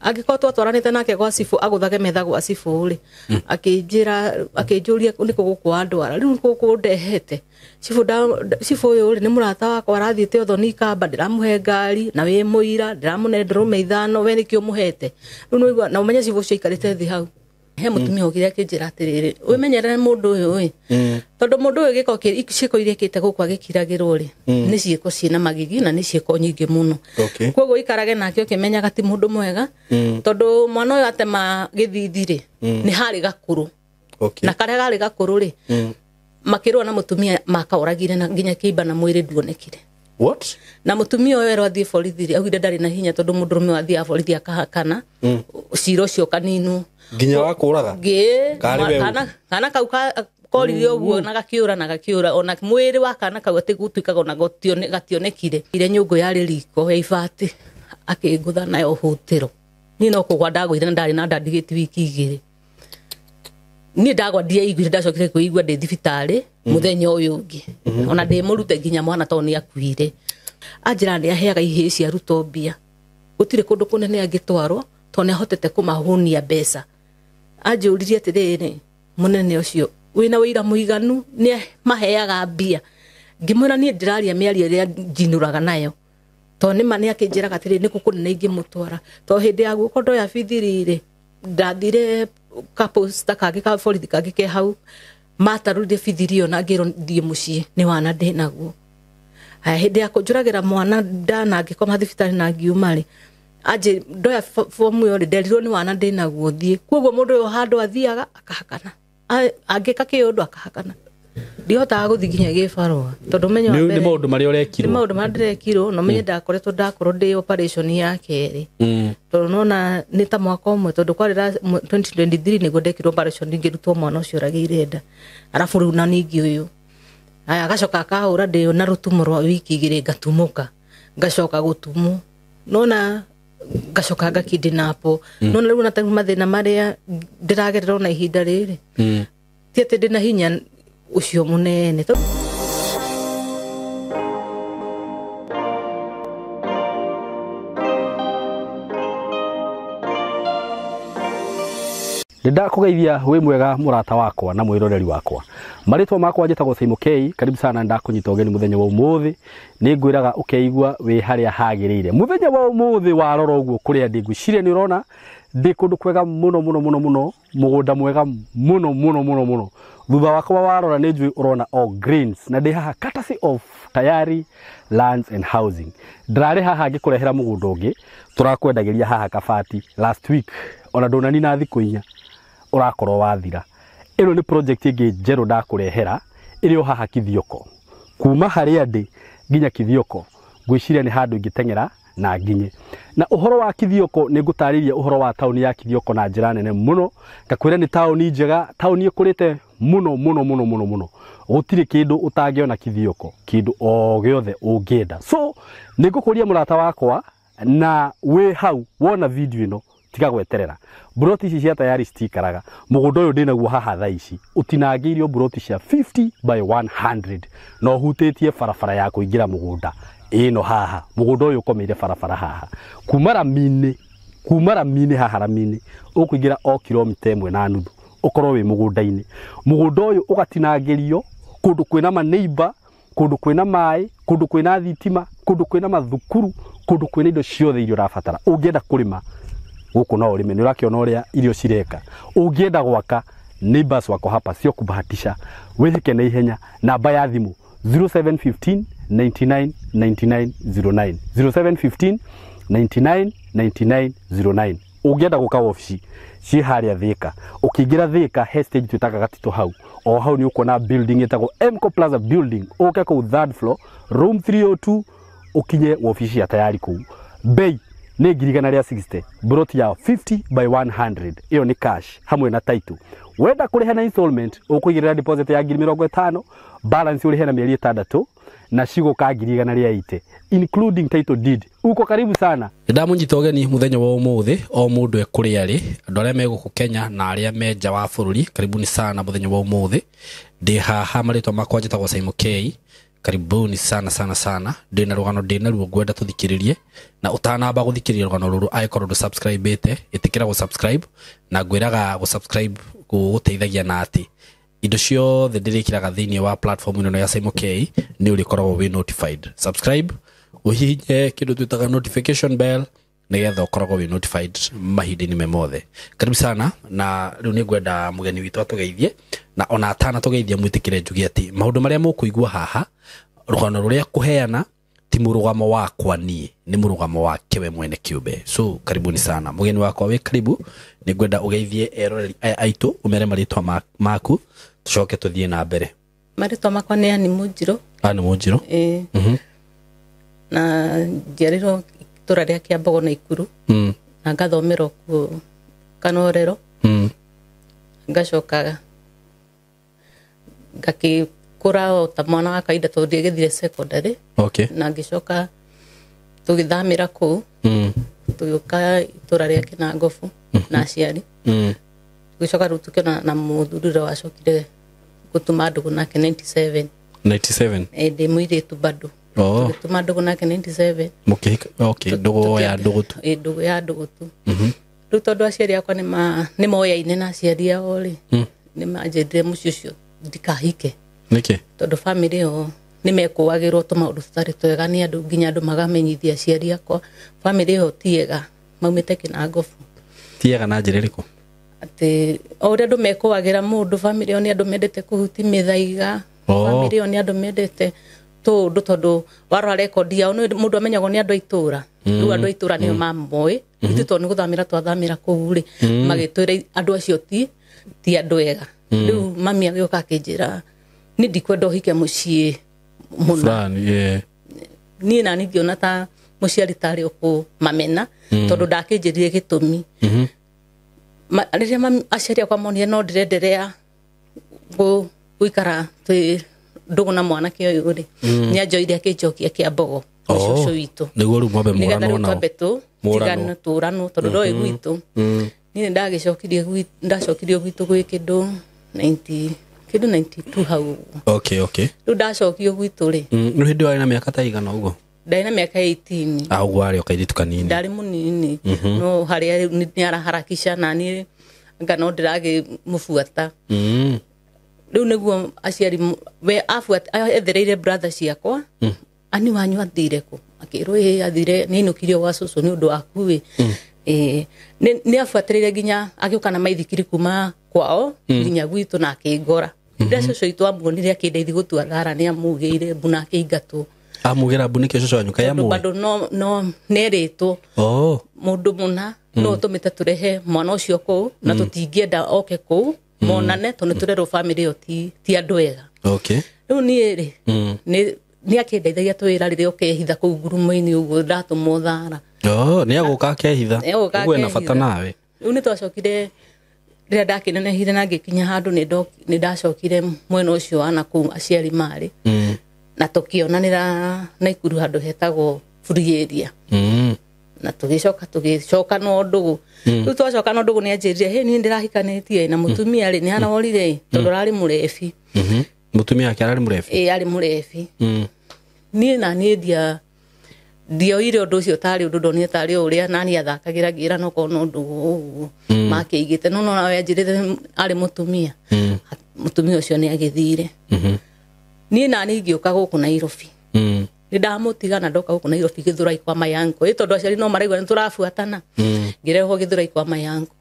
agiko twatwaranite nake gwa cibu aguthage metha gwa cibu ri akinjira akinjuria niko guku andwara riu guku ndehete cibu yo ri ni murata wakwa arathiite othoni kamba ndiramuhe ngari na wi muira ndiramune ndrume ithano we nikio muhete riu no igwa na umenye cibu cio ikarite thi hau he mutumia ugiria akinjira atiriri wimenyerere mundu uyu wi tondu mundu uyu giko ciko irekite guku agikiragirwo ri ni ciiko ciina magigi na ni ciiko nyingi muno koguo ikarage nake ukimenyaga ti mundu mwega tondu mwana uyu atema githithiri ni hari gakuru na kare gari gakuru ri makirwa na mutumia makauragire na nginya kiiba na mwiri nduonekire what na mutumia uyu ero athie borithi augire ndari na hinya tondu mundurume athie borithi akahakana ciro cio kaninu nginya wakuraga kana kauka korire oguo na gakiura ona mwiri wa kana kau ati gutuikaga ona gationekire ire nyungu yari riko ya ibati akingutha nayo hutiro ni no kugwa ndagwire ndari na ndandigiti wiki igiri ni ndagwa ndia igwire ndacokire kuigwa ndi thibitari muthenya uyu ungi ona ndi murute nginya mwana to ni akuire anjira ndi aheaga ihii cia rutobia gutire kundu kunene angitwarwo to ni ahotete kumahunia mbeca anjuririe atiriri munene ucio wina wira muiganu ni maheaga mbia ngimwira ni ndiraria miaria ria njinuraga nayo to ni mani akinjiraga atiriri ni kukunene ingimutwara to hindi ya guko ndo ya bithirire ndathire kaposta kage ka borithi kage ke hau matarudie bithirio na ngiro ndie mucii ni wana ndi naguo hindi ya kunjuragira mwana ndana ngikoma thibitari na ngiumari aje ndoya fomu yo nderirwo ni wana ndi naguo thie koguo mundu yo handu athiaga akahakana angika kiundu akahakana ndihota guthiginya gibarwa tondu menyo ni maundu mari urekirwo ni maundu mandirekirwo no menye ndakoretwo ndakorwo ndi operation ya keri tondu nona ni ta mwaka umwe tondu kwarira 2023 nigo ndekirwo operation ngirutwo mwana ucio ragire nda arafu riu na ningi uyu aya gacoka akahura ndi na rutumo rwa wiki igiri ngatumuka ngacoka gutumu nona gacoka ngakindinapo nona riu na mathina maria ndiragerera na ihinda riri ti ati ndina hinya ucio munene Ndakugeithia we mwega murata wakwa na mwiroreri wakwa maritwa makwa njitagwo Simon K karibu sana ndakunyita ugeni muthenya wa umuthi ni ngwiraga ukeigwa we haria hagirire muthenya wa umuthi warora uguo kuria ndiguciria ni urona ndi kundu kwega muno mugunda mwega muno thutha wakwa warora ni njui urona all greens na ndi haha courtesy of Tayari Lands and Housing ndrare haha ngikurehera mugunda ungi turakwendagiria haha kabati last week ona ndonani na thiku inya urakorwo wathira ino ni project ingi njeru ndakurehera iri haha Kithioko kuma haria ndi nginya Kithioko ngwiciria ni handu ingitengera na nginye na uhoro wa Kithioko ni ngutariria uhoro wa tauni ya Kithioko na njira nene muno ngakwira ni tauni njega tauni ikurite muno gutire kindu utangiona Kithioko kindu o giothe ungienda so nigukuria murata wakwa na we hau wona video ino tiga gweterera broti ici cia Tayari stikaraga mugunda uyu ndinaguo haha thaa ici utinangiirio broti cia 50 by 100 no hutitie barabara ya kuingira mugunda ino haha mugunda uyu ukomeire barabara haha kumara mine haha ramine ukuingira o kilomita 1.5 ukorwo wi mugunda-ini mugunda uyu ugatinangirio kundu kwina ma neighbor kundu kwina mai kundu kwina thitima kundu kwina mathukuru kundu kwina indo ciothe irio rafatara ungienda kurima guku no urime ni urakiona uria irio cireka ungienda gwaka neighbors wako hapa sio kubahatisha wethike na ihenya namba ya thimu 0715 999909 0715 999909 ungienda guka ofisi ci haria Thika ukiingira Thika hestage tutaka gatito hau o hau ni uko na building etagwo Mco Plaza building uke ku third floor room 302 ukinye ofisi ya Tayari ku bei ni ngirigana ria 60 broti ya 50 by 100 iyo ni cash hamwe na title wenda kuriha na installment ukuigirira deposit ya 50 balance urihe na mieri 6 na cigo ka ngirigana ria 80 including title deed uko karibu sana ndamunyita ugeni muthenya wa umuthi o mundu ekuri ari andu aria meguku Kenya na aria menja wa bururi karibuni sana muthenya wa umuthi ndi haha maritwa makwa njitagwo Simon K karibuni sana ndina rugano ndina ruo ngwenda tuthikiririe na utanamba guthikiriria rugano ruru aikorwo ndu subscribe itikira go subscribe na ngwiraga go subscribe guteithagia na ati indo ciothe ndirikiraga thiini wa platform ino ya Simon K ni urikoragwo wi notified. Subscribe uhihinye kindu twitaga notification bell nigetha ukoragwo wi notified mahindini me mothe. Karibu sana na riu ni ngwenda mugeni witu atugeithie na ona atana tugeithia mwitikire njugi ati maundu maria mukuigua haha rugano ruria kuheana ti murugamo wakwa ni murugamo wake we mwene kiumbe. So karibuni sana mugeni wakwa we karibu ni ngwenda ugeithie eroreri aitu umere maritwa maku tucoke tuthie na mbere. Maritwa makwa ni Ani Munjiro. Ani Munjiro na njiarirwo itura ria Kiambogo na Ikuru na ngathomera ku Kanorero ngacoka ngakikura o ta mwana wa kaida to ndigithire secondary. Okay. Na ngicoka tugithamira ku tugiuka itura ria Kinangofu na aciari tugicoka riu tukiona na muthurire wacokire gutuma ndugu nake 97 ndi muiritu bado tugituma ndugu nake 97 mukihika. Okay. Ndugu ya ndugu tu ndugu ya ndugu tu riu tondu aciari akwa ni moyaine na aciari ao ri ni manjendire mucio cio ndikahike niki tondu family yo ni mekuagirwo tumaundu tutari twega ni andu nginya andu magamenyithia aciari akwa family yo tiega maumite Kinangofu tiega na njira iriku ati ore andu mekuagira mundu family yo ni andu mendete kuhuti mithaiga family yo ni andu mendete tondu waro record yao mundu amenyagwo ni andu aitura riu andu aitura ni mamoi itu to ni guthamira twathamira kuu ri magitwira andu acio ti andu ega riu mami agioka akinjira ni ndikwenda uhike mucii muna ni na ngiona ta muciari tari uku mamena tondu ndakinjirire gitumi riria aciari akwa monire no ndirenderea guikara twi ndugu na mwanake uyu ri ni anjoire akinjokia Kiambogo cucu witu niguo riu mwambe murano na tigana turano tondu ndoi gwitu ni ndagicokirie gwitu gwi kindu 92 hau. Okay. Riu ndacokio gwitu ri riu hindi wari na miaka ta igana uguo? Ndari na miaka 18. Uguo ari okairitu kanini? Ndari munini no haria ni araharakisha na ni ngano ndiragi mufuata riu niguo aciari we afuata ethereire brother ciakwa ani wanyu athire ku akirwo athire ni nukirio gwa cucu ni undu waku we ni afuatirire ginya agiuka na maithikiri kuma kwao ginya gwitu na akingora ndia cucu itu amuonire akindeithia gutua thara ni amugire mbuna akingatu amugira mbuna ke cucu wanyu kaya mu bado no nerito mundu muna no tumite turehe mwana ucio ku na tutingienda oke ku monane tondu turero family yo ti andu ega. Okay. Riu ni ri ni akindeithagia twira riria ukehitha kuu ngurumo-ini uguo ndatumwo thara ni aguka akehitha uguo na bata nawe. Riu ni twacokire riria ndakinenehire na ngikinya handu ni ndacokire mwena ucio wa nakuu aciari mari na tukionanira na Ikuru handu hetagwo free area na tugicoka no ndugu riu twacoka no ndugu ni anjirire he ni ndirahikanitie na mutumia ri ni anaworire tondu rari murefi mutumia yake ari murefi ari murefi ni na ni dio ire undu ucio tari undu ndonire tari uria nani athakagira ngira no kono ndugu makiigite no nawe anjirire ari mutumia ucio ni agithire ni nani ngiuka guku Nairobi ni ndamutiga na ndoka guku Nairobi Githurai kwa mayanko tondu aciari no maraigua ni turafuatana ngireho Githurai kwa mayanko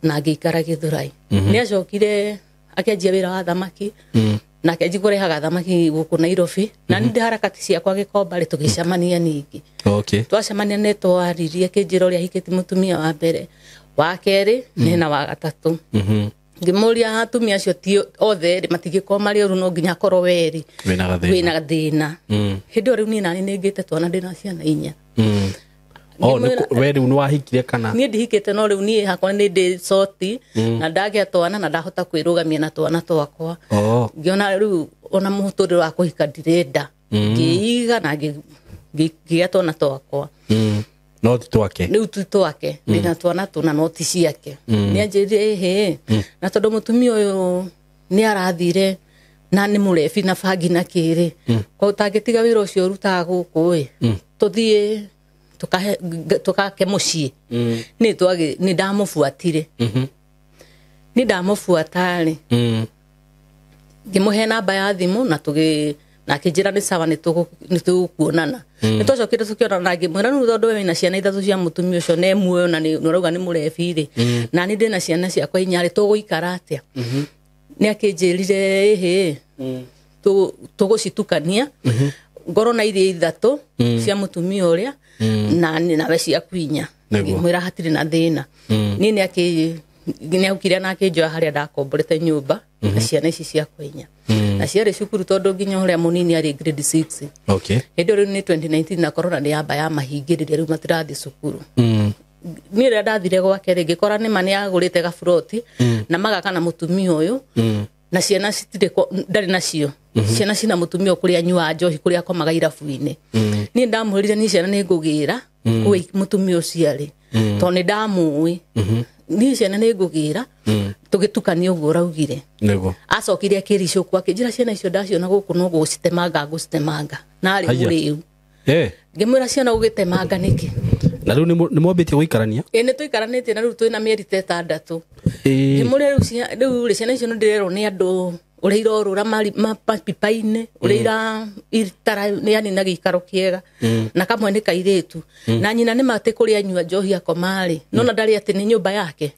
na ngikara Githurai ni acokire akenjia wira wa thamaki na akenji kurehaga thamaki guku Nairobi na ni harakati ciakwa Gikomba ri tugicamania ningi. Okay. Twacemania ni twaririe kinjiro ria hikiti mutumia wa mbere wa keri ni na wa gatatu ngimuria atumia acio ti othe matigiko mari uru no nginya korwo weri wina thina hindi riu ni nani ningite twana ndina ciana 4 weri ni wahikire kana ni ndihikite no riu ni hakwa ni ndi soti na ndagia twana na ndahota kwirugamia na twana twakwa ngiona riu ona muhuturi wa kuhika ndirenda ngiiga na ngigia twana twakwa no ti twake riu ti twake ndina twana tuna no ti ciake ni anjire he na tondu mutumia uyu ni arathire na nĩ mũrebi na bangi na kĩrĩ ko tangĩtiga wĩra ũcio rutaga gũkũ tũthiĩ tukake mũciĩ nĩ ndamũbuatire nĩ ndamũbuata-rĩ ngĩmũhe namba ya thimũ na akĩnjĩra nĩ sawa nĩ tũkuonana nĩ twacokire tũkĩonana ngĩmwĩra rĩu tondũ we wĩna ciana ithatũ cia mũtumia ũcio na muoyo na nĩ ũrauga nĩ mũrebi-rĩ na niĩ ndĩna ciana ciakwa 4 tũgũikara atĩa nĩ akĩnjĩrire ĩhĩ tũgũcitukania ngoro na iria 3 cia mũtumia ũrĩa na we ciaku 4 ngĩmwĩra hatirĩ na thĩna niĩ nĩ aukire na akĩnjoya harĩa ndakomborete nyũmba na ciana ici ciakwa 4 na ciarĩ cukuru tondũ nginya ũrĩa mũnini arĩ grade 6 hĩndĩ rĩu nĩ 2019 na corona nĩ yamba ya mahingĩrĩria rĩu matirathiĩ cukuru niĩ rĩrĩa ndathire gwake rĩ ngĩkora nĩma nĩ agũrĩte gaburoti na magaka na mũtumia ũyũ na ciana ndarĩ nacio ciana cina mũtumia kũrĩa anyuaga njohi kũrĩa akomaga irabu-inĩ niĩ ndamwĩrire niĩ ciana nĩ ngũgĩra kwĩ mũtumia ũcio arĩ tondũ nĩ ndamũĩ niĩ ciana nĩ ngũgĩra tũgĩtukania ũguo ũraugire acokire akĩricũkwo akĩnjĩra ciana icio ndaciona gũkũ no gũcitemanga narĩ mũrĩu ngĩmwĩra ciana gũgĩtemanga nĩkĩ na rĩu nĩ mwambĩtie gũikarania nĩ tũikaranĩtie na rĩu twĩna mĩeri 6 ngĩmwĩra rĩu ciana icio nĩ ndĩrerwo nĩ andũ ũrĩa irorũra mapipa-inĩ ũrĩa iratara yani na gĩikaro kĩega na kamwe nĩ kairĩtu na nyina nĩ matĩ kũrĩa anyua njohi akomarĩ nona ndarĩ atĩ nĩ nyũmba yake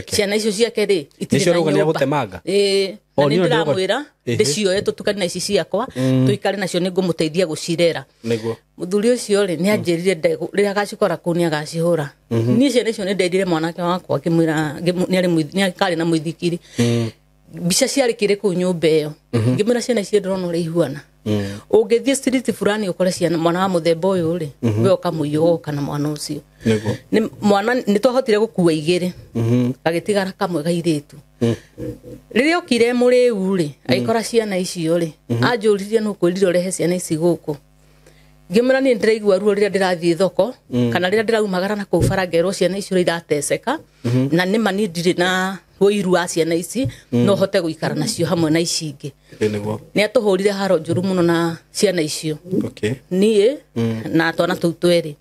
ciana icio ciake rĩ itirĩ na nyũmba na nĩ ndĩramwĩra ndĩcioe tũtukani na ici ciakwa tũikare nacio nĩ ngũmũteithia gũcirera mũthuri ũcio rĩ nĩ anjĩrire rĩrĩa agacikora kũu nĩ agacihũra niĩ ciana icio nĩ ndendire mwanake wakwa ngĩmwĩra nĩ karĩ na mũithikiri mbica ciarĩ kĩrĩ kũu nyũmba ĩyo ngĩmwĩra ciana icio ndĩrona ũrĩa ihuana ũngĩthiĩ street fulani ũkore ciana mwana wa mũthemba ũyũ rĩ we ũkamũiywo ũgoka na mwana ũcio mwana nĩ twahotire gũkua 2 gagĩtigara kamwe gairĩtu rĩrĩa okire mũrĩu rĩ agĩkora ciana icio rĩ anjũririe nũ kwĩrire ũrehe ciana ici gũkũ ngĩmwĩra niĩ ndĩraigua ruo rĩrĩa ndĩrathiĩ thoko kana rĩrĩa ndĩraumagara na kũu bara ngerwo ciana icio irateceka na nĩma niĩ ndirĩ na wũiru wa ciana ici no hote gũikara nacio hamwe na ici ingĩ nĩ atũhũrire haro njũru mũno na ciana icio niĩ na twana tũu twĩrĩ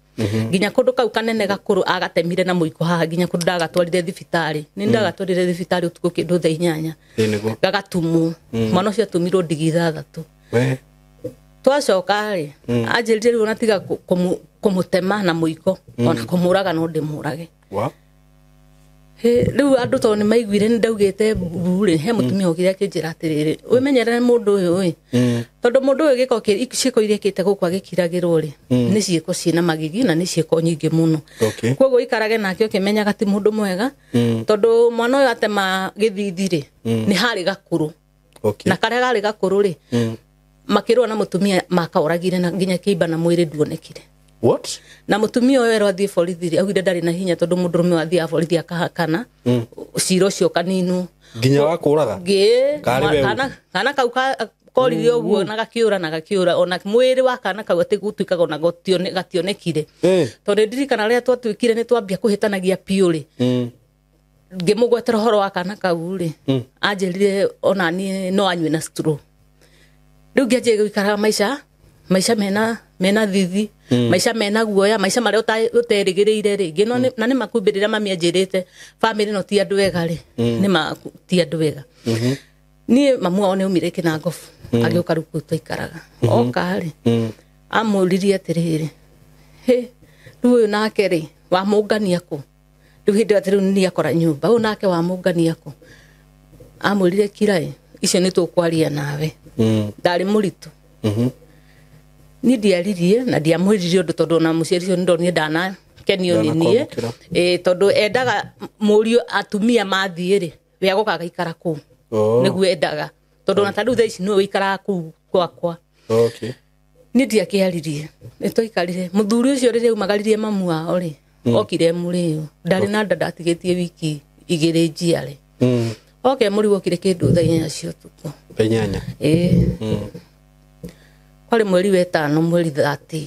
nginya kũndũ kau kanene gakũrũ agatemire na mũiko haha nginya kũndũ ndagatwarire thibitarĩ nĩ ndagatwarire thibitarĩ ũtukũ kĩndũ thaa 8 gagatumwo mwana ũcio atumirwo ndigi 6 twacoka rĩ anjĩrire rĩu ona tiga kũmũtema na mũiko ona kũmũraga no ndĩmũrage rĩu andũ tondũ nĩ maiguire nĩ ndaugĩte burĩ he mũtumia ũkire akĩnjĩra atĩrĩrĩ wĩmenyerere mũndũ ũyũ tondũ mũndũ ũyũ ciĩko iria ekĩte gũkũ agĩkiragĩrwo rĩ nĩ ciĩko ciĩna magigi na nĩ ciĩko nyingĩ mũno koguo ikarage nake ũkĩmenyaga ti mũndũ mwega tondũ mwana ũyũ atema gĩthithi rĩ nĩ harĩ gakũrũ na karĩa garĩ gakũrũ rĩ makĩrũa na mũtumia makaũragire na nginya kĩimba na mwĩrĩ nduonekire na mũtumia ũyũ erwo athiĩ borithi rĩ augire ndarĩ na hinya tondũ mũndũrũme wathiaga borithi akahakana cira ũcio kaninũ nginya wakũraga kana kau korire ũguo na gakĩũra ona mwĩrĩ wa kana kau atĩ gũtuĩkaga ona gationekire tondũ ndirikana rĩrĩa twatuĩkire nĩ twambia kũhĩtanagia piũ rĩ ngĩmũgwetera ũhoro wa kana kau rĩ anjĩrire ona niĩ no anyue na straw rĩu ngĩanjia gũikara maica mena thithi maica mena guoya maica marĩa ũterĩgĩrĩire rĩngĩ na nĩ makumbĩrĩra mami anjĩrĩte family no ti andũ ega rĩ nĩ ti andũ ega niĩ mamu wao nĩ aumire Kinangofu agĩũka rĩu kũu twaikaraga oka rĩ amũririe atĩrĩrĩ rĩu ũyũ nake rĩ wamũngania kũ rĩu hĩndĩ atĩ rĩu nĩ akora nyũmba ũyũ nake wamũngania kũ amwĩrire kira icio nĩ tũkwaria nawe ndarĩ mũritũ niĩ ndiaririe na ndiamwĩrire ũndũ tondũ na mũciari ũcio ndonire ndanakenio nĩ niĩ tondũ endaga mũriũ atumia mathiĩ rĩ we agoka agaikara kũu nĩguo endaga tondũ na tarĩu thaa ici nĩwe ũikaraga kũu gwakwa niĩ ndiakĩaririe nĩ twaikarire mũthuri ũcio rĩrĩa aumagaririe mamu wao rĩ okire mũrĩu ndarĩ na nda ndatigĩtie wiki 2 njiarĩ oke mũriũ okire kĩndũ thaa 8 cia ũtukũ kwarĩ mweri wa 5 mweri 13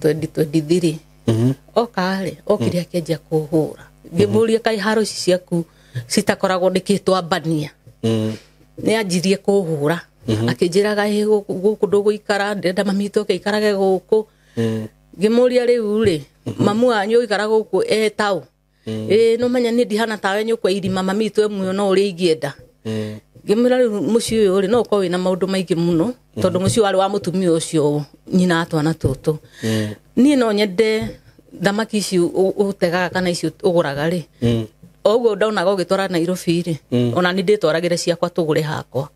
2023 oka rĩ okire akĩanjia kũhũra ngĩmũria kaĩ haro ici ciaku citakoragwo ndĩkĩtwo ambania nä anjirie kåhå akinjä raga gå kå ndå gå ikara ndärenda mami witå oke ikarage gå kå ngä må ria rä u rä mamu wanyu ikara gå kå etau no menya nä ndihana tawe nyå kwa irima mami witå emwe no å rä a ingĩenda ngä mwä ra rä u må ciä å yå rä no å korwo wä na maå ndå maingä må no tondå må ciä warä wa må tumia å cio nyina atwana tå tå niä no nyende thamaki ici å tegaga kana ici å gå raga rä o guo ndaonaga å gä twara Nairobi rä ona nä ndä twaragä re ciakwa tå gå rä hakwa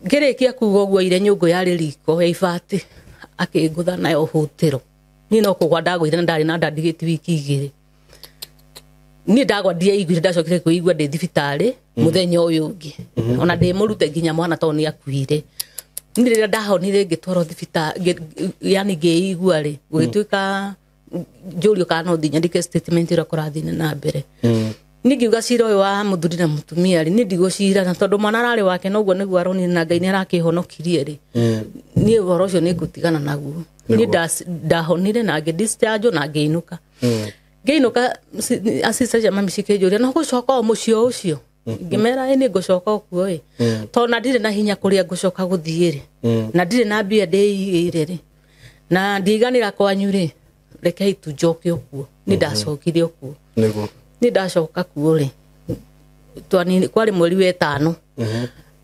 ngä rä kia kuga å guo ire nyå ngå yarä riko ya ibati akä ngå tha nayo hå tä ro niä no kå gwa ndagå ire na ndarä na ndandigä ti wiki igä rä niä ndagwa ndiaiguire ndacokire kwä igua ndä thibitarä må thenya å yå å ngä ona ndä må rute nginya mwana tondå nä akuire nä rä rä a ndahonire ngä twarwo thibitarä yani ngä igua rä gå gä tuä ka njå rio kana no thinya ndike statement ä rä a kå rathiä na mbere nä ngiuga cira å yå wa må thuri na må tumia rä nä ndigå cira na tondå mwana ararä wake noguo nä guo aronire na Ngai nä arakä honokirie rä niä å horo å cio nä ngå tigana naguo niä ndahonire na ngä discharge na ngä inå ka ngä inå ka assistant cia mami cikä njå ria no gå coka o må ciĩ å cio ngä mera nä ngå coka o kuo ä tondå na ndirä na hinya kå rä a ngå coka gå thiä rä na ndirä na mbia ndä igä ire rä na ndiganä ra kwanyu rä rekei tu njoke o kuo nä ndacokire o kuo nä ndacoka kuo rä kwarä mweri wetano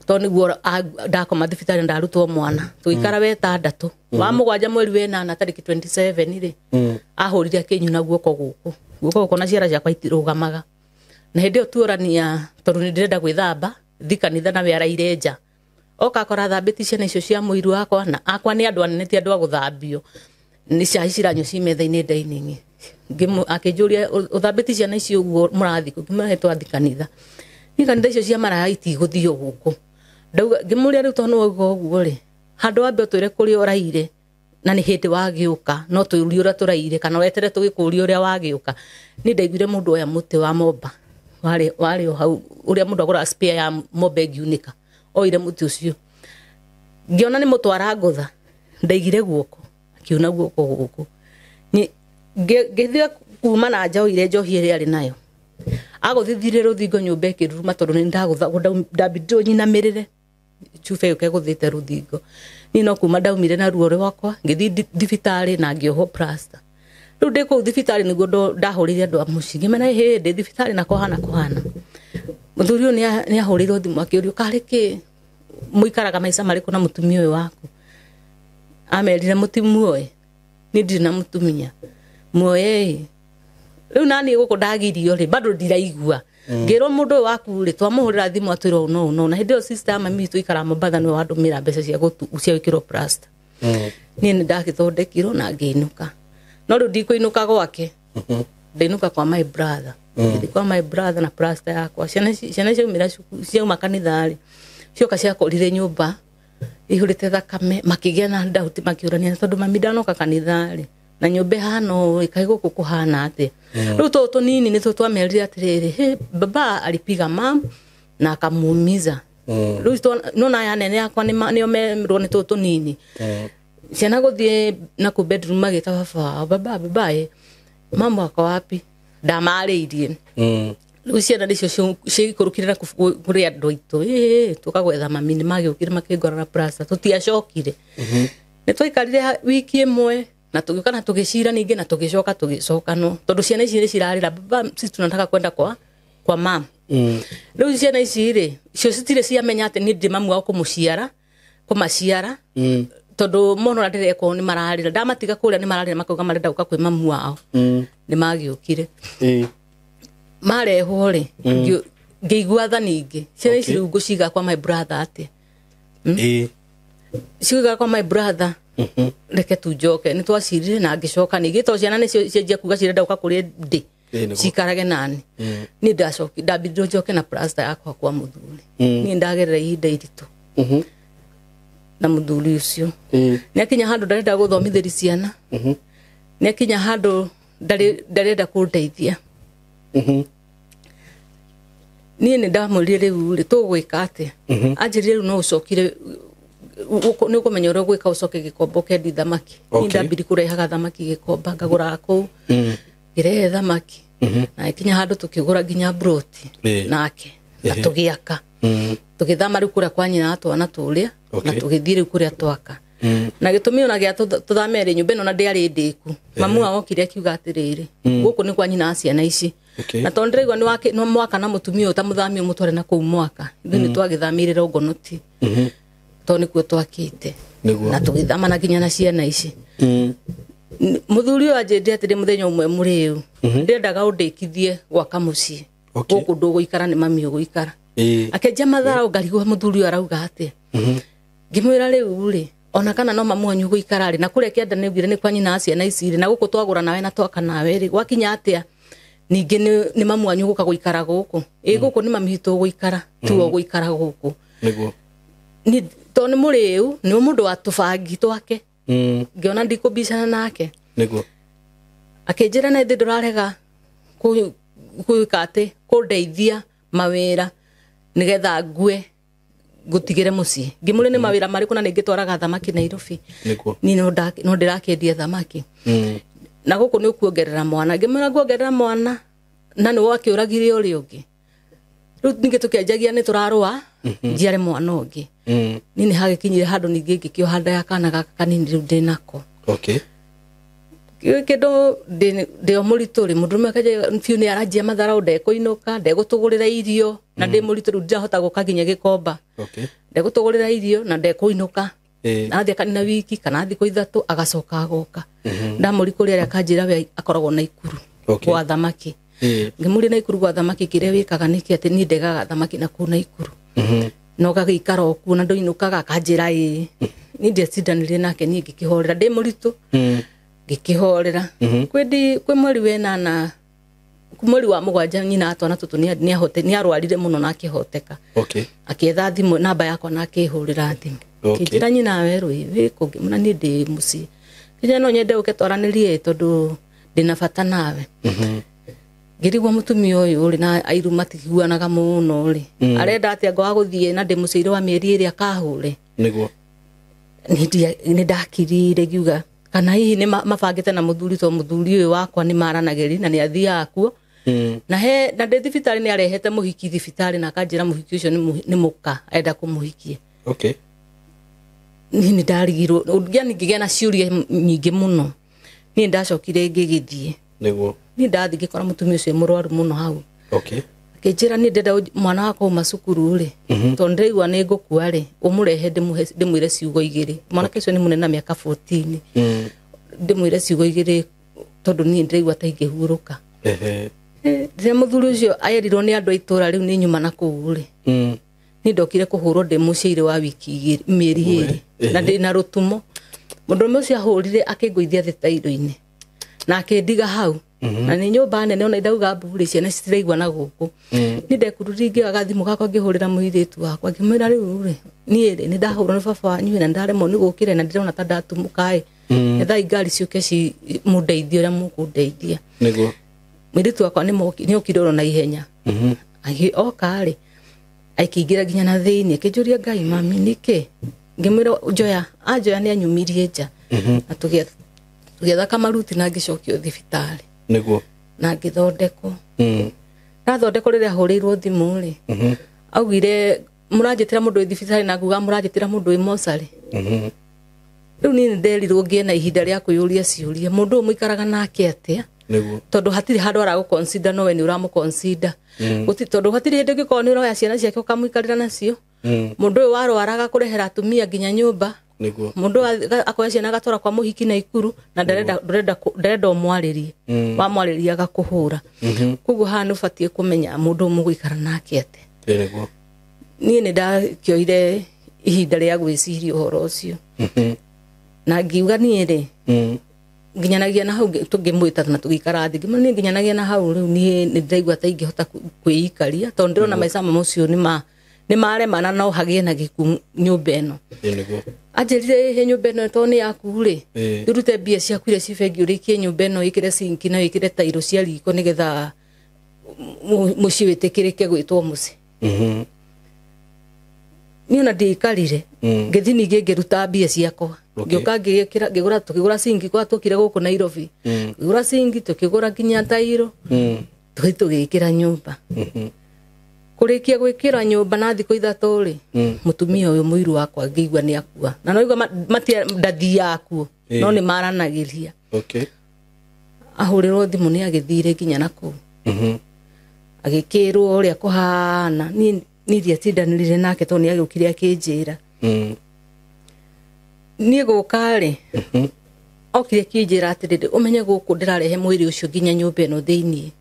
tondå nä guo ndakoma thibitarä ndarutwo mwana tå ikara wetandatå wa må gwanja mweri wenana tarĩki 27 rä ahå rire akä nyuna guoko gå kå na ciara ciakwa itirå gamaga na hä ndä ä yo tuorania tondå nä ndärenda gwä thamba thi kanitha na we araire nja oka akora thambä ti ciana icio cia må iru wakwa na akwa nä andå anene ti andå a gå thambio nä cai ciranyua ci metha-inä ndainingi akä njå ria å thambä ti ciana icio guo må rathi kå ngä mä twathi kanitha nä kanitha icio cia maraya itigå thiå gå kå ndauga ngä må ria rä u tondå wauga å guo rä handå wambe å twä re kå rä a å raire na nä hä ndä wagä å ka no tå rie å rä a tå raire kana wetere tå gä kå ria å rä a wagä å ka nä ndaiguire må ndå oya må tä wa momba warä o hau å rä a må ndå agå spare ya momba ngiunä ka oire må tä å cio ngä ona nä må twara ngå tha ndaigire guoko akiuna guoko gå kå ngä thiä kuma na nja oire njohi ä rä arä nayo agå thithirä rå thingo nyå mba ä kä ruruma tondå nä ndambindå nyinamä rä re cuba ä yo kegå thä te rå thingo niä no kuma ndaumire na ruo rwakwa ngä thi thibitarä na ngä ohwo plasta rä u ndä kå u thibitarä nä guo ndahå rä ire andå a må ciĩ ngä mena hä ndä thibitarä na kåhana må thuri å yå nä ahå rä irwo thimå akä å rio karä kä må ikaraga maica marä kå na må tumia å yå waku amerire må ti muoe nä ndirä na må tumia muoe rä u naniä gå kå ndagirio rä bado ndiraigua ngä rwo må ndå å yå waku rä twamå hå rä ra thimå atwä ra no na hä ndä ä yo sister mami witå ikara Mombatha nä we wandå mä ra mbeca cia cia gwä kä rwo plasta niä nä ndagä thondekirwo na ngä inå ka no rä u ndikå inå ka gwake ndainå ka kwa my brother ngä kwa my brother na plasta yakwa ciana ciaumä ra ciauma kanitha rä cioka ciakorire nyå mba ihå rä te thakame makä gä a na ndauti makä å rania tondå mami ndanoka kanitha rä na nyå hana å kaä gå kå kå hana atä rä u tå tå nini nä tå twamerire atä rä rä baba alipiga mam na akamuumiza rä u nona ya nene yakwa nä o merwo nä tå tå nini ciana gå thiä na kå bedroom magä ta baba mama waka wapi ndamarä irie rä u ciana nä cio ciikå rå kire na kå rä andå aitå tå kagwetha mami nä magä å kire makä ngorana plasta tå tiacokire nä twaikarire wiki ä mwe na tå gä ũka na tå gä cira ningä na tå gä coka tå gä cokanwo tondå ciana ici nä cirarä ra baba sisi tunataka kwenda kwa mam rä u ciana ici rä cio citirä ciamenya atä nä ndä mamu wao kå maciara tondå mona ndä rekwo nä mararä ra ndamatiga kå rä a nä mararä ra makauga marenda gå ka kwä mamu wao nä magä å kire marehwo rä ngä igua tha ningä ciana ici rä u ngå ciga kwa my brother atä ciga kwa my brother reke tu njoke nä twacirire na ngä coka ningä to ciana nä cianjia kuga cirenda gå ka kå rä ndä cikarage nani nä ndambindwo njoke na plasta yakwa kwa må thuri niä ndagerera ihinda iritå na må thuri å cio nä akinya handå ndarenda gå thomithä ri ciana nä akinya handå ndarenda kå ndeithia niä nä ndamwä rire rä u rä tå gwä ka atä anjä rä rä u no å cokire nä å kå menya å rä a å gwä ka å coke gä komba å kendi thamaki nä ndambiri kå rehaga thamaki gä komba ngagå raga kå u ngä rehe thamaki na ikinya handå tå kä gå ra nginya broti nake na tå gä aka Tugithama riu kuria kwa nyina atwana turia na tugithie riu kuria twaka. Na gitumi ona gia tuthamere nyumba ino na ndiari ndiku. Mamu wao kire akiuga atiriri. Guku ni kwa nyina ciana ici. Na tondregwa ni wake no mwaka na mutumia utamuthamia mutware na kuu mwaka. Ithu ni twagithamirira ugonoti. Toni kuo twakite. Na tugithama na ginya na ciana ici. Muthuri wa jende atire muthenya umwe muriu. Ndendaga undikithie gwaka mucii. Guku ndugu ikara ni mami uguikara. Akenja mathara ungarigwa muthuri arauga ati. Ngimwira riu ri ona kana no mamu anyu guikara ri na kuria kienda ni gwire ni kwa nyina ciana ici ri na guku twagura nawe na twaka nawe ri gwakinya atia ningi ni mamu anyu guka guikara guku guku ni mami hitu guikara tu guikara guku niguo ni to ni muriu ni mundu wa tubangi twake ngiona ndikubicana nake niguo akenjira na ndi ndurarega kuikate kundeithia mawira nigetha ngue gutigire mucii ngimuri ni mawira mariku na ningitwaraga thamaki Nairobi ni no ndirakendia thamaki na guku ni ukuongerera mwana ngimura nguongerera mwana na ni wakiuragire uri ungi riu ningitukianjagia ni turarua njiare mwana ungi nini hagikinyire handu ningi ngikiohanda ya kana gaka kanini riu ndinako kido de omuritori mundume kaje fiu ni arajia mathara ode kuinuka ndegutugurira irio na ndi muritori ndahota gukaginya gikomba ndegutugurira irio na ndekuinuka athia kanina wiki kana thiko ithatu agacoka agoka ndamuri kuri aria kanjira we akoragwo na ikuru kwa thamaki ngimuri na ikuru kwa thamaki kire wikaga niki ati ni ndegaga thamaki na kuna ikuru no gagikara oku na ndoinukaga kanjira ni ndecidanire nake ni ngikihorera ndi muritu ngikihorera kwi mweri wenana kumweri wa mugwanja nyina atwana tutu ni arwarire muno na akihoteka akietha thimu namba yakwa na akihurira thimu kijira nyina weru wiko muna ni ndi muci kinya no nyende uketwaranirie tondu ndina bata nawe ngirigwa mutumia uyu uri na airu matigiguanaga muno uri arenda atia ngo aguthie na ndi mucire wa mieri iri akahure niguo ni ndakirire giuga kana hihi ni mabangite na muthuri to muthuri uyu wakwa ni maranageri na ni athia akuo na ndi thibitari ni arehete muhiki thibitari na kanjira muhiki ucio ni muka enda kumuhikie ni ndarigirwo ungiani ngigena ciuria nyingi muno ni ndacokire ngigithie niguo ni ndathi ngikora mutumia ucio murwaru muno hau akinjira ni ndenda mwana wako macukuru ri to ndeigwa ni ngukua ri umurehe ndimwire ciugo igiri mwana kicio ni munene na miaka 14 ndimwire ciugo igiri tondu ni ndeigwa ta ingihuruka ndire muthuri ucio ayerirwo ni andu aitura riu ni nyuma na kuu ri ni ndokire kuhurwo ndi mucire wa wiki igiri mieri iri na ndina rutumo mundu ucio ahurire akingũithia thitairu-ini na akindiga hau na ni nyumba nene ona ndauga mburi ciana citiraigwa na guku ni ndekururingi agathimu gakwa ngihurira muiritu wakwa ngimwira riu ri ni ndahurwo ni baba wanyu na ndaremwo ni gukire na ndirona ta ndatumukai etha igari ciuke ci mundeithie uria mukundeithia niguo muiritu wakwa ni okiroro na ihenya agi okari aikigira ginya na thiini kijuria ngai mami niki ngimwira njoya ni anyumirie nja na tugetha kamaruti na ngicokio thibitari niguo na ngithondeko thondeko riria hurirwo thimu ri augire muranjitira mundu thibitari na nguga muranjitira mundu imosari riu ni nderirwo ngie na ihinda ria kuyuria ciuria mundu muikaraga nake atia niguo tondu hatiri handu ara consider no we ni uramu consider guti tondu hatiri ndi ngikoni ni uroya ciana ciake ukamuikarira nacio mundu uyu warwaraga kurehera atumia ginya nyumba niguo mundu akoya ciana agatwara kwa muhiki na ikuru na nderenda umwaririe wamwaririe agakuhura kuguo hanu batie kumenya mundu muguikara nake ate niguo ni ndakioire ihinda ria gwiciria uhoro ucio na ngiuga ni ri nginyanagia na hau tungimwita na tugikara thi ngimani nginyanagia na hau riu ni ndiraigua ta ingihota kwiikaria tondu ndirona maica macio ni maremana no hagie na giku nyumba eno niguo ajirire he nyumba eno to ni yaku ri irute bia ciaku iria cibengi urikie nyumba eno ikire sinki na ikire tairo cia riko nigetha muci witikirike gwitwo muci ni ona ndikarire ngithi ningi ngiruta bia ciakwa ngioka ngigura tukigura sinki kwa tukire guku Nairobi ngigura sinki tukigura kinya tairo tugikira nyumba kurikia gwikira nyumba na thiko ithatu ri mutumia uyu muiru wakwa ngiigua ni akua na no igua matia ndathi yaku no ni maranagiria okay ahurirwo thimu ni agithire nginya naku agikirwo uria kuhana ni dia tindanirire nake to ni agukire akinjira ni gukari okire kinjira atiriri umenye guku ndirarehe mwiri ucio nginya nyumba eno thiini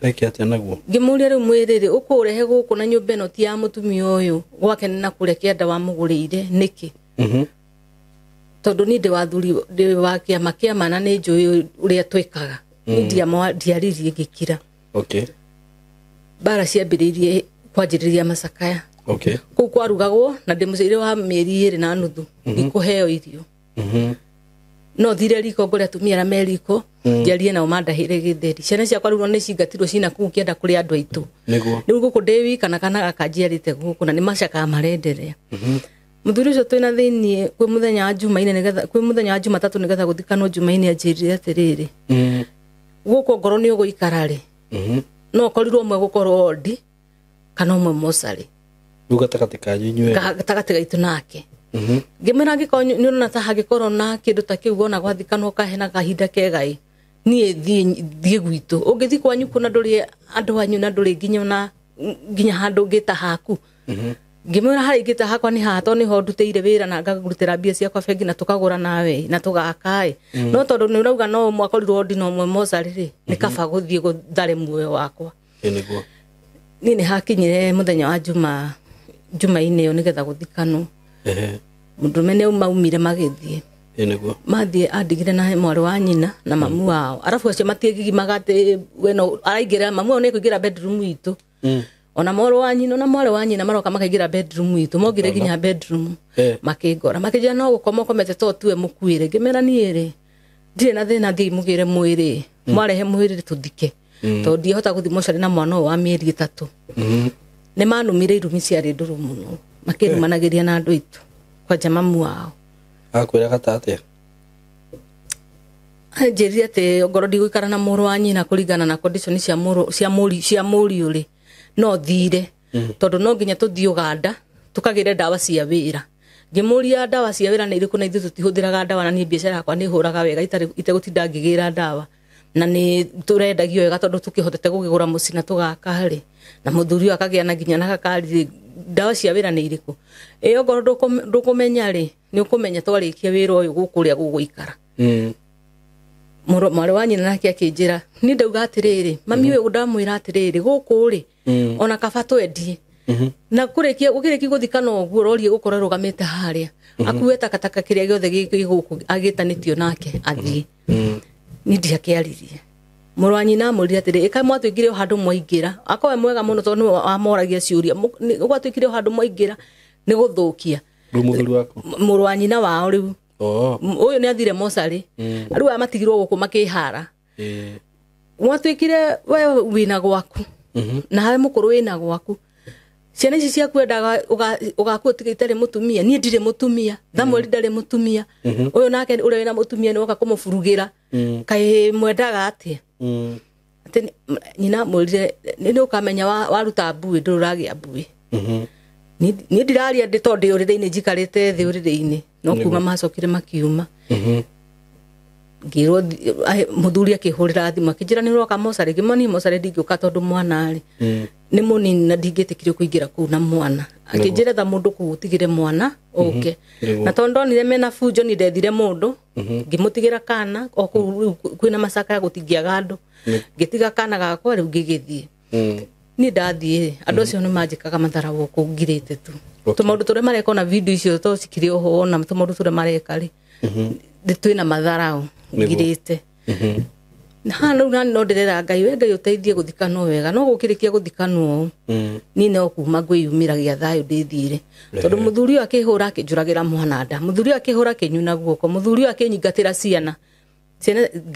reke atia naguo ngimuria ri mwiriri ukurehe guku na nyumba eno ti ya mutumia uyu gwake ni nakure kienda wa mugurire niki tondu ni ndi wathuri ndi wa kiama kiama na ni njui uria twikaga ni ndiaririe ngikira okay bara ciambiririe kwanjiriria macakaya okay ku kwarugagwo na ndi muciri wa mieri 2 na nuthu ndikuheo irio no thire riko ngore atumia na meriko ndiarie nao mandahire githeri ciana ciakwa riu ni cingatirwo cina kuu kienda kuri andu aitu niguo riu guku Dewi kana gakanjiarite guku na ni macaka marenderea muthuri ucio twina thiini kwi muthenya wa Jumaine nigetha kwi muthenya wa Jumatatu nigetha guthikanwo Jumaine anjirire atiriri guku ngoro ni uguikara ri no korirwo mwe gukorwo odi kana mwe mosari rugatagati kanyu inywe gatagati gaitu nake ngimera ngiko ni ona ta hagikorwo na kindu ta kiu ona gwathikanwo kahena kahinda kegai nie thie gwitu ungithi kwanyu kuna nduri andu anyu na nduri nginya handu ngita haku ngimera hari ngita hakwa ni hato ni ho nduteire wira na ngagurutira mbia ciakwa bengi na tukagura nawe na tugakae no tondu ni urauga no mwakorirwo ndi no mwe mosari ri ni kaba guthie guthare muoyo wakwa niguo ni hakinyire muthenya wa Jumaine yo nigetha guthikanwo mundume ne maumire magithie niguo mathie andigire na mwari wa nyina na mamu wao arafu acio matiegigi magate weno araingira mamu wao ne kuingira bedroom itu ona mwari wa nyina na mwari wa nyina maroka makaingira bedroom itu mogire ginya bedroom makigora makijia no gukoma komete to tuwe mukwire ngimera niere ndire na thina thii mugire mwiri mwarehe mwiri tuthike to ndihota guthimo cari na mwana wa mieri 3 ne manumire irumi ciari nduru muno makirumanagiria na andu itu kwa jamamu wao akwira gatate anjiri ate ngoro ndigwikara na muru wa nyina kuringana na condition cia muri uri no thire tondu no nginya tuthii Uganda tukagire dawa cia wira ngimuria dawa cia wira ni iriku na ithu tutihuthiraga dawa na ni biashara yakwa ni huraga wega itegutinda ngigira dawa na ni turendagio wega tondu tukihotete gugigura mucina tugakari na muthuri akagia na nginya na gakari dawa cia wira ni iriku iyo ngoro ndukumenya ri ni ukumenya twarikia wira uyu gukuria guguikara mwari wa nyina nake akinjira ni ndauga atiriri mami we ndamwira atiriri guku ri ona kaba twendie na kurikia guthikana uguo rorie gukora rugamite haria akuwe takataka kiria giothe giguku agitanitio nake athie ni ndiakiaririe mwari wa nyina amurire atiri ika mwatwikire handu mwaingira akowe mwega muno tondu amoragia ciuria gwatwikire handu mwaingira ni guthukia muthuri wako mwari wa nyina wao riu uyu ni athire mosari riu amatigirwo guku makihara mwatwikire we wina gwaku na hawe mukuru wina gwaku ciana ici ciaku endaga ugaku utigitare mutumia ni ndire mutumia thamweri ndare mutumia uyu nake uri wina mutumia ni woka kumufurugira kai mwendaga atia ati nyina murire ni ukamenya waruta mbui nduragia mbui ni ndiraria ndi tondu urire-ini njikarite thi urire-ini no kuma macokire makiuma ngirwo muthuri akihurira thimu akijira ni roka mosari gimoni mosari ndingiuka tondu mwana ari ni munini na ndingitikire kuingira ku na mwana akijira tha mundu kugutigire mwana oke na tondu ni mena fujo ni ndethire mundu ngimutigira kana o kwina macaka ya gutingiaga andu ngitiga kana gakwa riu ngigithie ni ndathie andu acio ni manjikaga mathara guku ngirite tu tumaundu turia mareka na video icio to cikire oho na tumaundu turia mareka ri twina matharao ngirite na no ndirera Ngai we Ngai uteithie guthikano wega no gukirikia guthikano ni no kuma gwiyumiragia thayo ndithire tondu muthuri akihura akijuragira mwana nda muthuri akihura kinyuna guoko muthuri akinyingatira ciana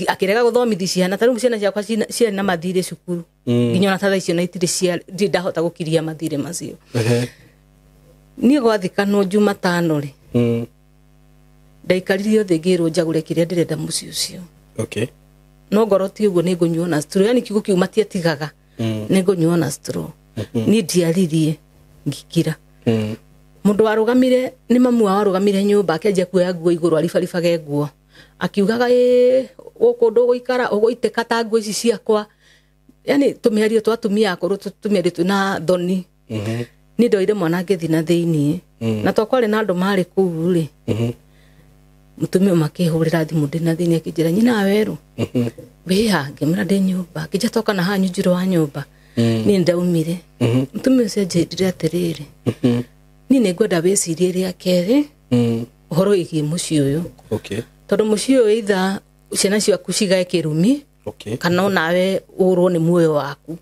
akirega guthomithi ciana taru ciana ciakwa ciana mathire cukuru nginya na tatha icio na itire cia ndahota gukiria mathire macio ni gwathikano Jumatano ri ndaikarire othe ngirwo njagure kiria ndirenda muci ucio no ngoro ti uguo ni ngunyuo na straw yani kiugo kiu matiatigaga ni ngunyuo na straw ni ndiaririe ngikira mundu warugamire ni mamu warugamire nyumba akenja kuoya nguo iguru aribaribage nguo akiugaga ukundu guikara uguiteka ta nguo ici ciakwa yani tumiario twatumia akuru tumiario tuna thoni ni ndoire mwana ngithina thiini na twakwari na andu mari kuu ri mutumia makihurira thimu ndina thiini akinjira nyina weru beha ngimira ndi nyumba kija toka na hanyu njiro wa nyumba ni ndaumire mutumia ucio njirire atiriri ni ngwenda becirie ria keri horo igie muci uyu tondu muci uyu itha ciana ciaku cigae kirumi kana nawe urwo ni muoyo waku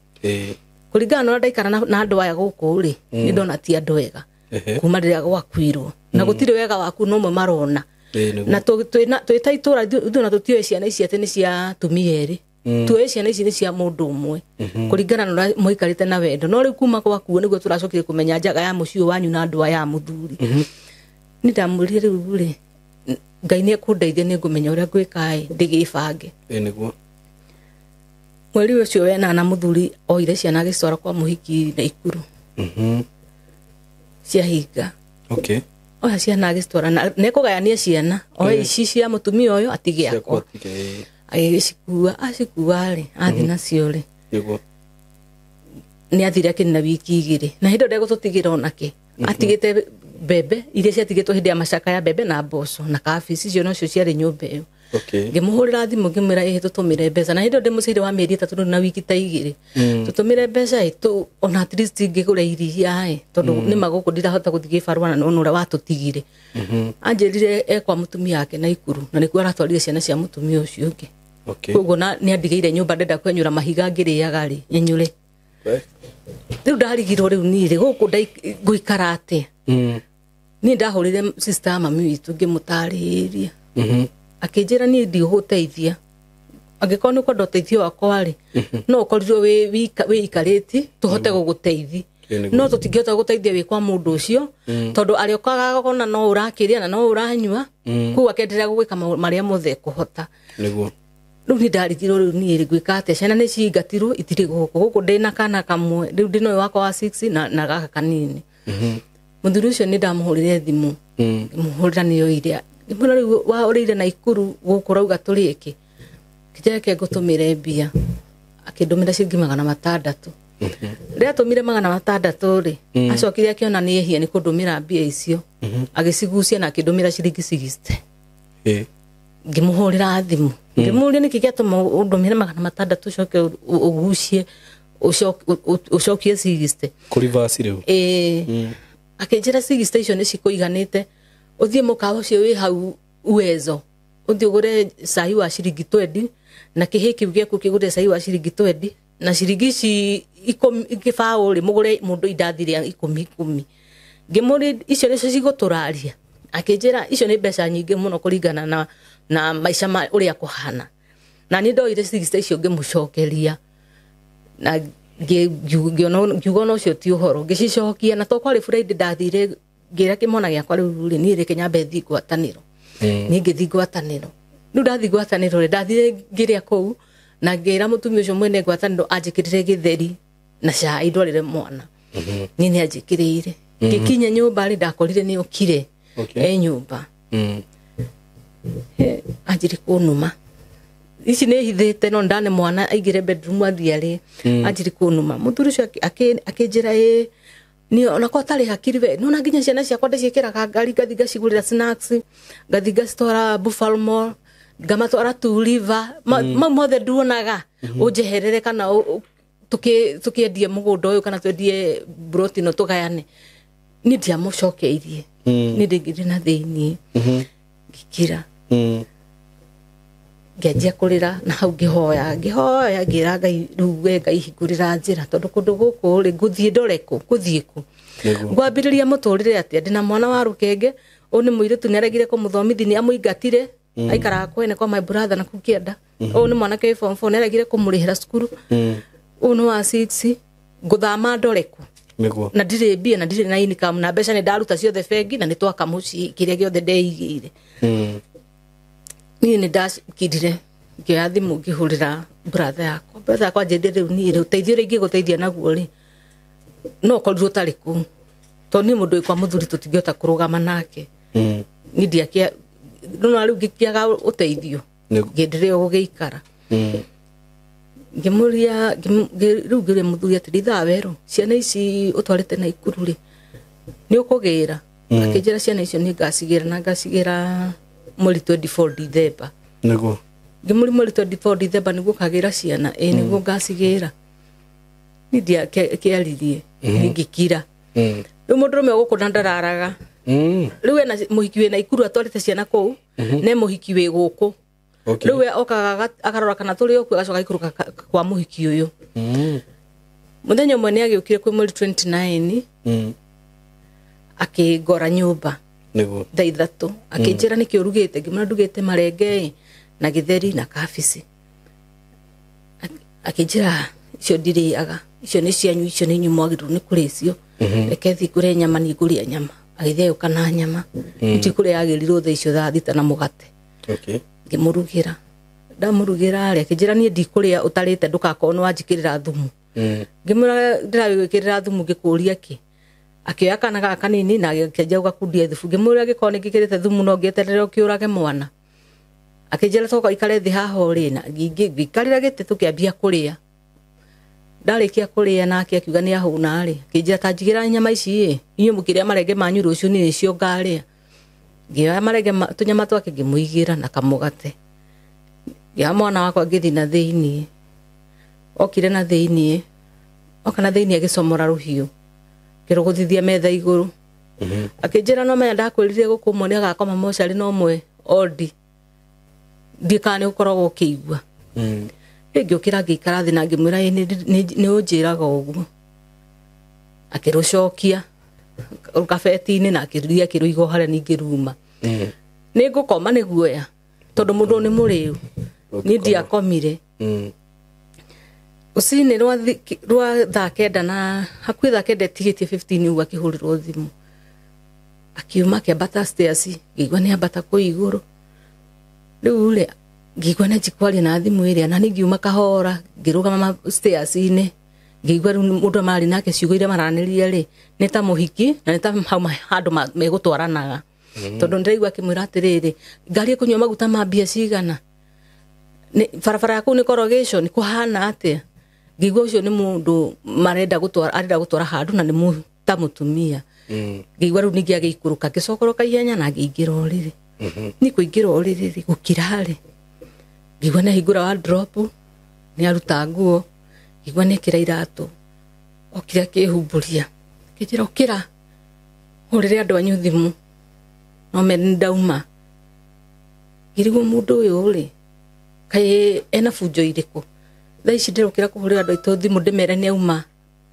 kuringana na ndaikara na andu aya guku ri ni ndona ti andu wega kuma riria gwakwirwo na gutire wega waku no mo marona na twita itura nduna tutioe ciana ici ati ni cia tumia eri tuoe ciana ici ni cia mundu umwe kuringana na muikarite na wendo no riu kuma gwakuo niguo turacokire kumenya njaga ya mucio wanyu na andu aya muthuri ni ndamurire riu ri Ngai ni ekundeithia ni ngumenya uria ngwikae ndigibange niguo mweri ucio wena na muthuri oire ciana agicwara kwa muhiki na ikuru cia hinga oya ciana agicwara na nekugayania ciana oya ici cia mutumia uyu atige akwa agicikua acikua ri athi nacio ri ni athire akinina wiki igiri na hindo ndegututigira onake atigite bebe iria ciatigitwo hindi ya macaka ya bebe na mboco na kabici cio nocio ciari nyumba iyo ngimuhurira thimu ngimwira ihe tutumire mbeca na hindo ndimucire wa mieri 3 na wiki ta igiri tutumire mbeca itu ona at least ngigura iria tondu ni maguku ndirahota guthige barua na onura watutigire anjirire ekwa mutumia yake na ikuru na nikuo aratwarire ciana cia mutumia ucio ungi koguo na ni andigeire nyumba ndenda kwenyura mahiga ngiriaga ri nyenyure riu ndarigirwo riu ni ri guku nguikara atia ni ndahurire sister mami witu ngimutariria akinjira ni ndiguteithia angikona ni kwenda uteithio wakwa ri no ukorirwo wi ikariti tuhote guguteithia no tutingihota guteithia wi kwa mundu ucio tondu ari ukaga gona no urakiria na no uranyua ku akenderea gwika maria mothe kuhota niguo riu ni ndarigirwo riu ni ngwika atia ciana ni cingatirwo itiri guku ndina kana kamwe riu ndino wakwa wa 6 na gaka kanini muthuri ucio ni ndamuhurire thimu muhurira niyo iria imuna riu wa urire na ikuru guku rauga turiki kijeke ngutumire mbia akindumira ciringi 600 ria tumire 600 ri acokire akiona ni ehia ni kundumira mbia icio agicigucia na akindumira ciringi 60 ngimuhurira thimu ngimuria niki giatuma undumire 600 ucoke ugucie ucokie 60 kurivasi riu akinjira 60 icio ni cikuiganite uthie mukawa ucio wi hau uwezo uthie ugure cai wa ciringi 20 na kihiki giaku kigure cai wa ciringi 20 na ciringi ci ikifao ri mugure mundu indathiria 10 ngimuri icio nicio ciguturaria akinjira icio ni mbeca nyingi muno kuringana na maisha ma uria kuhana na ni ndoire 60 icio ngimucokeria na ngiugo no cio ti uhoro ngicicokia na to kwari Friday ndathire ngira kimona giakwa riu ni ri Kenyambe thi gwataniro ni ngithi gwataniro riu ndathi gwataniro ri ndathire ngiria kou na ngira mutumia ucio mwene gwataniro anjikirire githeri na cai ndwarire mwana ni ni anjikirire ngikinya nyumba ri ndakorire ni okire nyumba anjiri kunuma ici ni hithite no ndane mwana aigire bedroom athiari anjiri kunuma muthuri ucio akinjira ni ona ko tari hakiri we no na nginya ciana ciakwa ndacikira ngari ngathi ngacigurira snacks ngathi ngacitwara Buffalo Mall ngamatwara to River mothe nduonaga unjeherere kana tukiendie mugunda uyu kana twendie broti no tugayane ni ndiamucokeirie ni ndingiri na thiini ngikira ngenjia kurira na hau ngihoya ngira Ngai riu Ngai hingurira njira tondu kundu guku ri nguthie ndoreku kuthie ku ngwambiriria muturire atia ndina mwana wa rukenge oni muiritu ni aregire kumuthomithi ni amuingatire aikara kwene kwa my brother na kukienda oni mwana ke form 4 ni aregire kumurihira cukuru uno wa 6 nguthama ndoreku niguo na ndire mbia na ndire na income na mbeca ni ndaruta ciothe bengi na ni twaka muci kiria giothe ndeigire ni ndakindire ngioya thimu ngihurira brother yakwa njendere ni ri uteithio ringi guteithia naguo ri no korirwo tari ku to ni mundu kwa muthuri tutingihota kurugama nake ni ndiakia no riu gikiaga uteithio ngindire ugiikara ngimuria riu ngire muthuri ati thawero ciana ici utwarite na ikururi ni ukugira akijira ciana icio ni ngasigira na ngasigira muri 24 December niguo ngimuri muri 24 December niguo kagira ciana niguo ngasigira ni ndia kiaririe ngikira riu mundu me gukuna ndararaga riu ena muhiki we na ikuru atwarite ciana kou ne muhiki we guku riu okaga akarora kana turi oku agacoka ikuruka kwa muhiki uyu muthenya umwe ni agiukire kwi muri 29 akigora nyumba niguo thaa 3 akinjira niki urugite ngimana ndugite marenge na githeri na kabici akinjira icio ndiriaga icio ni cianyu icio ni nyumwagiru ni kuri icio reke thi kure nyama ni kuria nyama agitheo kana nyama ndi kure agirirwo thaa icio thaa 3 na mugate ngimurugira ndamurugira ari akinjira ni ndikuria utarite ndukakono wanjikirira thumu ngimura ndirawikirira thumu ngikuria ki akioya kana gaka kanini na akenja ugakundia thubu ngimura gikoni ngikirite thumu no ngieterere ukiurage mwana akinjira toka ikare thi haha urina ngikarira gite tukiambia kuria ndarikia kuria nake akiuga ni ahuna ari akinjira tanjigira nyama ici inyu mukiria marenge manyu rucio ni cio ngaria ngioya marenge tunyama twake ngimuigira na kamugate ya mwana wakwa ngithi na thiini okire na thiini okana thiini agisomora ruhiu kiruguthithia metha iguru akinjira no menya ndakwirire gukumoni agakoma mochari no mwe odi ndikane ukoragwo ukiigua ngiukira ngikara thi na ngimwira ni unjiraga uguo akirucokia ukafeti-ini na akiriria kiruigo haria ningiruma ni ngukoma ni guoya tondu mundu ni muriu ni ndiakomire usini rwa thaa 9 na hakuhi thaa 9 tigitie 15 ugu akihurirwo thimu akiuma akiambata stairs ngigua ni ambata ku iguru riu ri ngigua na jikwaria na thimu iria na ningiuma kahora ngirugama stairs-ini ngigua riu mundu mari nake ciugo iria maraniria ri ni ta muhiki na ni ta handu megutwaranaga tondu ndiraigua akimwira atiriri ngari kunywa maguta ma mbia cigana ni farafara yaku ni corrugation kuhana atia ngigua ucio ni mundu arenda gutwara handu na ni ta mutumia ngigua riu ningi agikuruka ngicokoroka ihenya na ngingira uriri ni kuingira uriri gukirari ngigua ni ahingura wardrobe ni aruta nguo ngigua ni ekira iratu okira kihumburia kijira okira urire andu anyu thimu no me ndauma ngirigwo mundu uyu uri kai ena fujo iriku thaa ici ndirukira kuhurira andu aitu thimu ndimere ni auma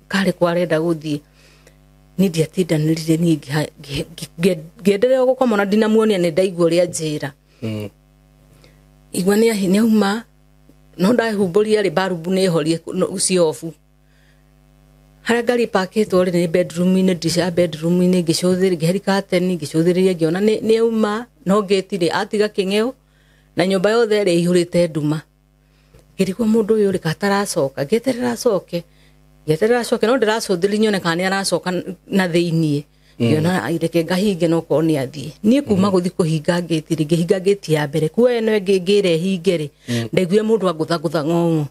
kare kwarenda guthie ni ndiatindanirire ni ngienderea gukoma na ndinamuonia ni ndaigua ria njira igua ni auma no ndahumburia ri barubu ni horie uciofu haria ngari pakitwo ri ni bedroom-ini ndisha bedroom-ini ngicuthiri ngiheri kateni ngicuthiriria ngiona ni auma no ngitire atiga king'eo na nyumba yothe ri ihurite nduma ngirigwo mundu uyu ri kataracoka ngeterera acoke no ndiracuthiri nyone kana ni aracoka na thiini ngiona ireke ngahinge no ko ni athie ni kuma guthi kuhinga ngitiri ngihinga ngiti ya mbere kuwe no ngire hingere ndaiguia mundu agutha ng'ong'o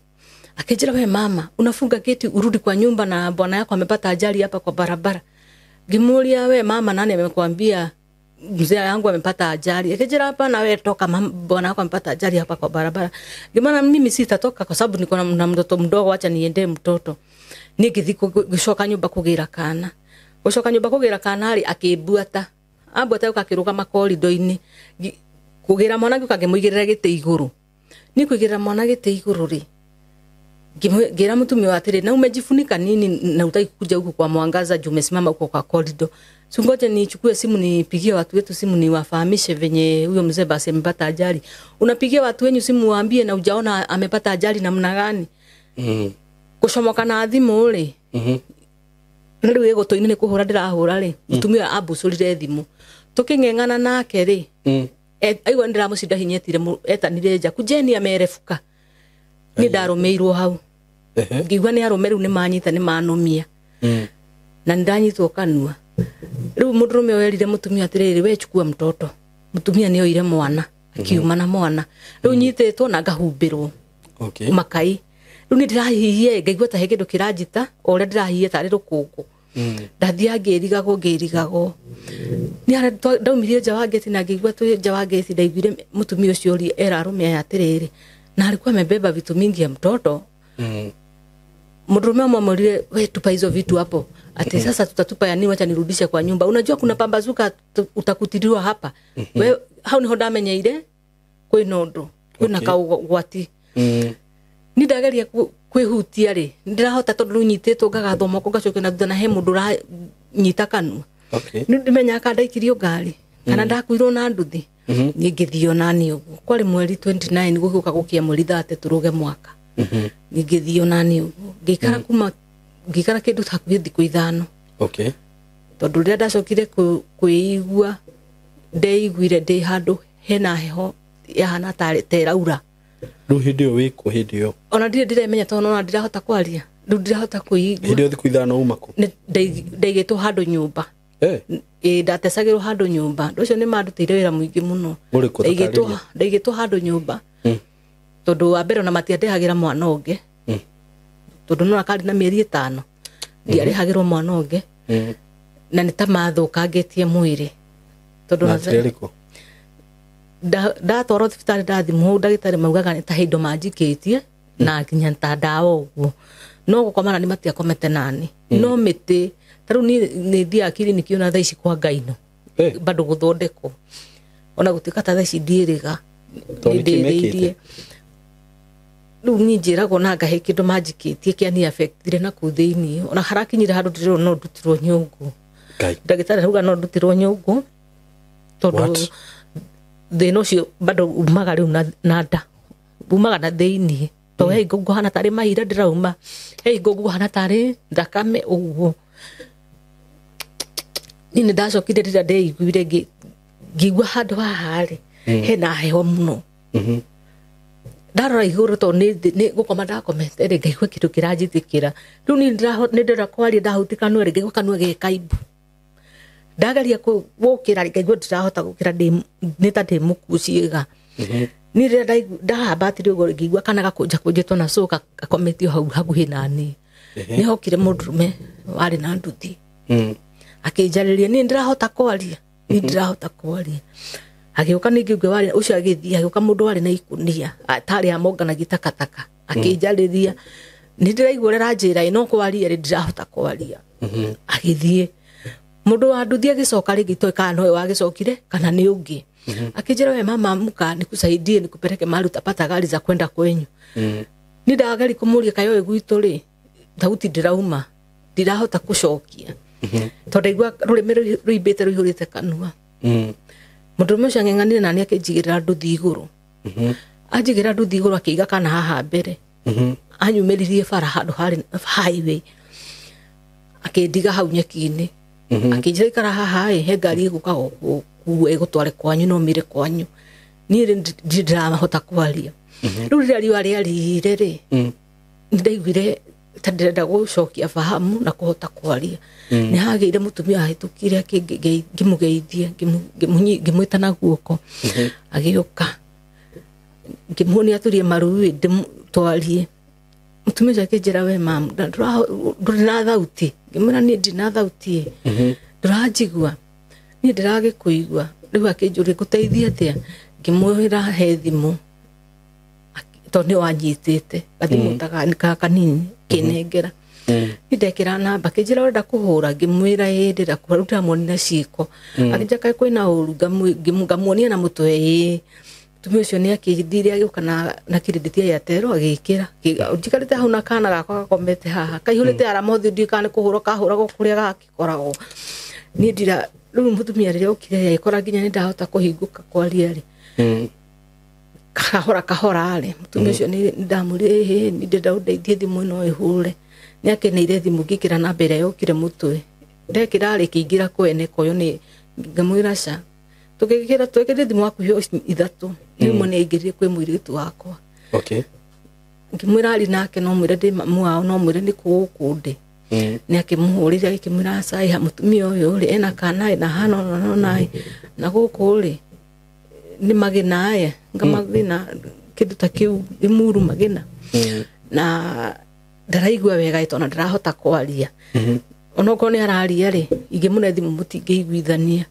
akijira we mama unafunga geti urudi kwa nyumba na bwana yako amepata ajali hapa kwa barabara ngimulia we mama nani amekwambia mzee yangu amepata ajali akijira hapa na we toka bwana yako amepata ajali hapa kwa barabara ngimana mimi sitatoka kwa sababu niko na mtoto mdogo acha niende mtoto nigithi gushoka nyumba kugira kana ari akibuata abuata ukakiruga makorido-ini kugira mwana ngimuigirira giti iguru ni kuigira mwana giti iguru ri ngira mutumia watire na umejifunika nini na utaki kuja huku kwa mwangaza juu umesimama huko kwa corridor sungoje nichukue simu nipigie watu wetu simu niwafahamishe venye huyo mzee basi amepata ajali unapigia watu wenyu simu waambie na ujaona amepata ajali namna gani kushomoka na thimu ri ndio yego toini ni kuhura ndirahura ri mutumia abucurire thimu tukingengana nake ri aigwa ndiramucinda hinyetire etanire nja kujeni amerefuka ni ndarumeirwo hau ngigwa ni arumeru ni manyita ni manomia na ndanyitwo kanua riu mundurume oyerire mutumia atiriri we chukua mtoto mutumia ni oire mwana akiuma na mwana riu nyititwo na ngahumbirwo makai riu ni ndirahihie ngaigua ta he kindu kiranjita ore ndirahihie tari rukungu ndathia ngirigago ni ara ndaumirie nja wa geti na ngigua tu nja wa geti ndaiguire mutumia ucio ri erarume atiriri na alikuwa amebeba vitu mingi ya mtoto Mrume mwamurire we tupa hizo vitu hapo ati sasa tutatupa ya nini wacha nirudishe kwa nyumba unajua kuna pambazuka utakutiriwa hapa we hau ni hoda menyeire kwi nondu kwina kaugwati ni ndageria kwihutia ri ndirahota tondu nyititwo ngagathoma ko gacoke na thutha na he mundu ra nyita kanu ni ndimenya ka ndaikirio ngari kana ndakuirwo na nduthi ni ngithio nani uguo kwari mweri 29 guguka gukia mweri 30 turuge mwaka ngithio nani uguo ngikara kuma ngikara kindu takuthi thiku ithano tondu ria ndacokire kuigua ndeiguire ndi handu hena heho yahana teraura riu hindi yo wiko hindi yo ona ndiremenya tondu ona ndirahota kwaria riu ndirahota kuigua hindi yo thiku ithano umako ndeigitwo handu nyumba ndatesagirwo handu nyumba ndocio ni mandutire wira muingi muno ndeigitwo handu nyumba tondu wa mbere na matiandehagira mwana ungi tondu no akari na mieri 5 ndiarehagirwo mwana ungi na ni ta mathukangitie mwiri tondu ndatwarwo thibitari ndathimwo ndagitari maugaga ni ta hindo manjikitie na nginya ta ndawa uguo no gukomana ni matiakomete nani no miti taru ni thia kiliniki ona thaici kwa ngaino bado guthondekwo ona gutika ta thaici ndiiriga ndiirie riu ni njiragwo na ngahe kindu manjikitie kiani affectire na kuthini ona harakinyira handu ndiro no ndutirwo nyungu ndagitari ruga no ndutirwo nyungu tondu thino cio bado umaga riu na nda umaga na thini to he gongo hana tari mahira ndirauma he gongo hana tari ndakame uguo ni ndacokire rira ndeiguire ngigua handu hahari hena heho muno ndarora iguru to ni gukoma ndakomete ri ngaigua kindu kiranjitikira riu ni ndira kwaria ndahutikanu ri ngaigua kanua gekaibu ndagaria gukira ngaigua ndirahota gukira ni ta ndi mukuciiga ni rira ndahambatire ugo ngigua kana gakunja kunjitwo na coka gakometio hau hakuhi nani ni hokire mundurume wari na nduthi akinjariria ni ndirahota kwaria agiuka ningi ngwe wari ucio agithia agiuka mundu wari na ikunia atari amonganagia takataka akinjariria ni ndiraigua ranjira ino kwaria ri ndirahota kwaria agithie mundu wa nduthi agicoka ringi to kana no wagicokire kana ni ungi akinjira we mama amka nikusaidie nikupeleke mahali utapata gari za kwenda kwenyu ni ndagari kumuria kayo gwitu ri thauti ndirauma ndirahota kucokia tondu igua rurimi ruimbite ruihurite kanua mundurume ucio ang'eng'anire nani akinjigirira nduthi iguru anjigira nduthi iguru akiiga kana haha mbere anyumiririe bara handu hari highway akindiga hau nyeki-ini akinjira ikara haha he ngari iguka kuwa igutware kwanyu no mire kwanyu ni ndirahota kwaria riu rira riua riarire ri ndaiguire ta ndirenda gucokia fahamu na kuhota kwaria ni hageire mutumia ahitukire ngimugeithie ngimwita na guoko agiuka ngimuonia turie marui twarie mutumia akinjira we mam ndurina thauti ngimwira ni ndina thauti nduranjigua ni ndirage kuigua riu akinjuria guteithia atia ngimwira he thimu tondu wanyitite gathimu taka kanini kinengera ndekira namba kinjira urenda kuhura ngimwira ndira kuruta monina ciiko akinjaka kwina uru ngamuonia na mutwe tumi ucio ni akithire agiuka na credit ya Airtel agikira njikarite hau na kana gakwa gakomete haha kaihurite aramothi ndikane kuhura kahura gukuria gakikoragwo ni ndira riu mutumia riria ukire yakora nginya ni ndahota kuhinguka kwaria ri kahora ri mutumia ucio ni ndamuri ni ndenda undeithie thimu ino ihure ni akeneire thimu ngikira na mbere yokire mutwe ndekira ri kingira kwene koyo ni ngamwira ca tukikira twekire thimu waku hiyo 3 rimwe ni ingirie kwi mwiritu wakwa ngimwira ari nake no mwire ndi mamu wao no mwire ni kukundi nä akämuhårä akimwira cai ha mutumia å yå rä ena kana na hano na gå kå rä nä magä nae ngamathä na kä ndå ta kä u imuru magä na na ndaraigua wega tondå ndarahota kwaria onokorwo nä araria rä ingä må ne thimå må tingä iguithania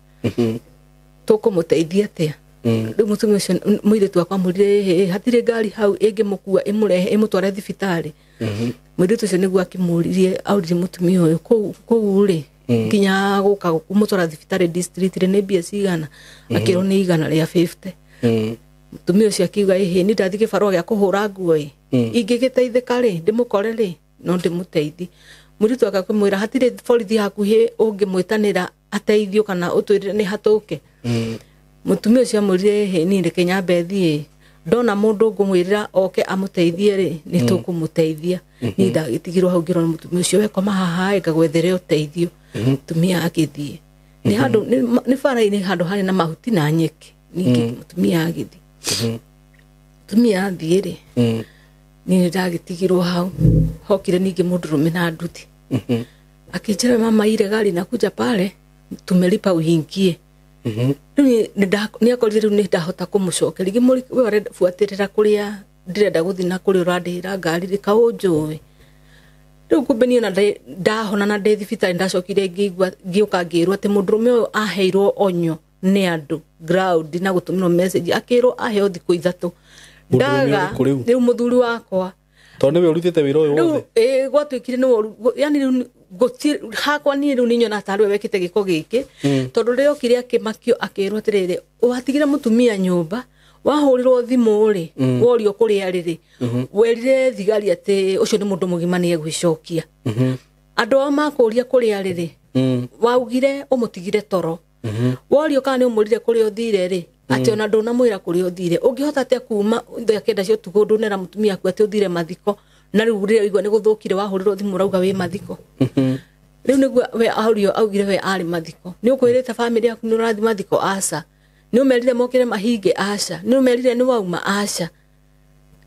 tå kå må teithia atä rä u må tumia å cio må irä tu akwa må rire hatirä ngari hau ä ngä må kua ä må rehe ä må tware thibitarä må irä tu å cio nä guo akä må ririe aurire må tumia å yå kå u rä nginya gå ka kå må twara thibitarä rä nä mbia cigana akä rwo nä igana rä a 50 må tumia å cio akiuga ä nä ndathiä kä barå gä a kå hå ra nguo ingä gä teithä ka rä ndä må kore rä no ndä må teithi må irä tu akakwä mwä ra hatirä borithi hakuhä å ngä mwä tanä ra ateithio kana å twä rire nä hatå ke må tumia å cio amå rire hä nä reke nyambe thiä ndona må ndå ngå mwä rä ra oke amå teithie rä nä tå kå må teithia nä ndagä tigirwo hau ngä rwo må tumia å cio wekoma haha ngagwethere å teithio tumia agä thiä nä handå nä bara-inä handå harä na mahuti na nyeki ningä må tumia agä thiä tumia athiä rä nä ndagä tigirwo hau hokire ningä må ndå rå mä na nduthi akä njä ra mama ire gari na kuja pale tumelipa uhingie nä akorire rä u nä ndahota kå må cokeria ingä må we buatä rä ra kå rä a ndä renda gå thiä na kå rä a å randä ra ngari rä ka å njå rä u kå mbe niä ona ndahona na ndä thibitarä ndacokire ngä å ka ngä rwo atä må ndå rå me å yå aheirwo onyo nä andå na gå tå mä rwo message akä rwo aheo thikå ithatå ndaga rä u må thuri wakwa tondå nä we å rutä te wä ra å yå wothe gwatuä kire nä woru yani hakwa niä rä u nä nyona tarä we wekä te gä ko gä kä tondå rä okire akä makio akä rwo atä rä rä watigire må tumia nyå mba wahå rä rwo thimå rä worio kå rä a rä rä werire thigari atä å cio nä må ndå må gima nä egwä cokia andå ao makå ria kå rä a rä rä waugire å må tigire toro worio kana nä å må rire kå rä a å thire rä atä ona ndå na mwä ra kå rä a å thire å ngä hota atä a kuma thaa kenda cio tugå ndå nera må tumia aku atä å thire mathiko na rä u rä igua nä gå thå kire wahå rä rwo thimå rauga wä mathiko rä u nä guo we aurio augire we arä mathiko nä å kwä rä te bamä yaku nä å rathi mathiko aca nä å merire mokire mahinge aca nä å merire nä wauma aca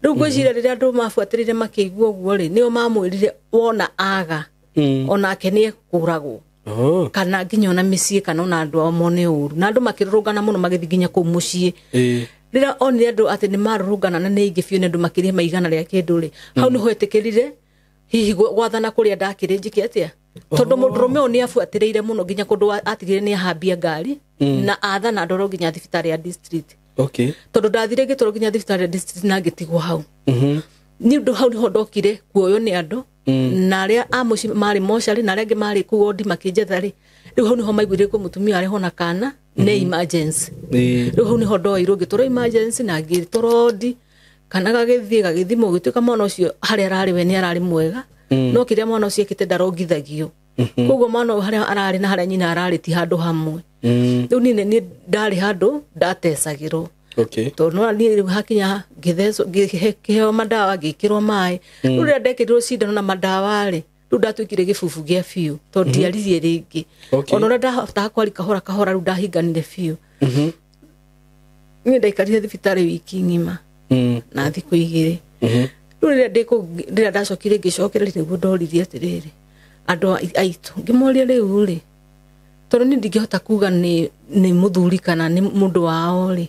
rä u ngwĩciria rä rä a andå mabuatä rä ire makä igua å guo rä nä o mamwä rire wona aga onake nä ekå ragwo kana nginya ona mä ciä kana ona andå ao mone å ru na andå makä rå rå ngana må no magä nginya kå u må ciä rä rä a onire andå atä nä marå rå ngana na nä ingä biå nä andå makä ria maigana rä a kä ndå rä hau nä ho etä kä rire hihi gwathana kå rä a ndakä rä njä ke atä a tondå må ndå rå me å nä abuatä rä ire må no nginya kå ndå atigire nä ahambia ngari na athana ndoro nginya thibitarä ya tondå ndathire ngä twarwo nginya thibitarä ya na ngä tigwo hau nä ndå hau nä ho ndokire kuoywo nä andå na arä a a må ci marä mocarä na arä angä marä kå wondi makä njetha rä rä u hau nä ho maiguire kå må tumia arä hona kana nä emergency rä u hau nä ho ndoirwo ngä twarwo emergency na ngä twarwo ndi kana gagä thimwo gä tuä ka mwana å cio harä ararä we nä ararä mwega no kä rä a mwana å cio ekä te ndarongithagio koguo mwana å harä a ararä na harä a nyina ararä ti handå hamwe rä u nä ndarä handå ndatecagä rwo tondå no niä rä u hakinya ngä heo mandawa ngä kä rwo maä rä u rä rä a ndekä rirwo cindano na mandawa rä rä u ndatuä kire gä bubu gä a biå tondå ndiaririe rä ngä ona å rä a ndahotaga kwari kahora kahora rä u ndahinganire biå niä ndaikarire thibitarä wiki ng'ima na thikå igä rä rä rä rä a ndacokire ngä cokereri nä guo ndoririe atä rä rä andå aitå ngä moria rä u rä tondå nä ndingä hota kuga nä må thuri kana nä må ndå wao rä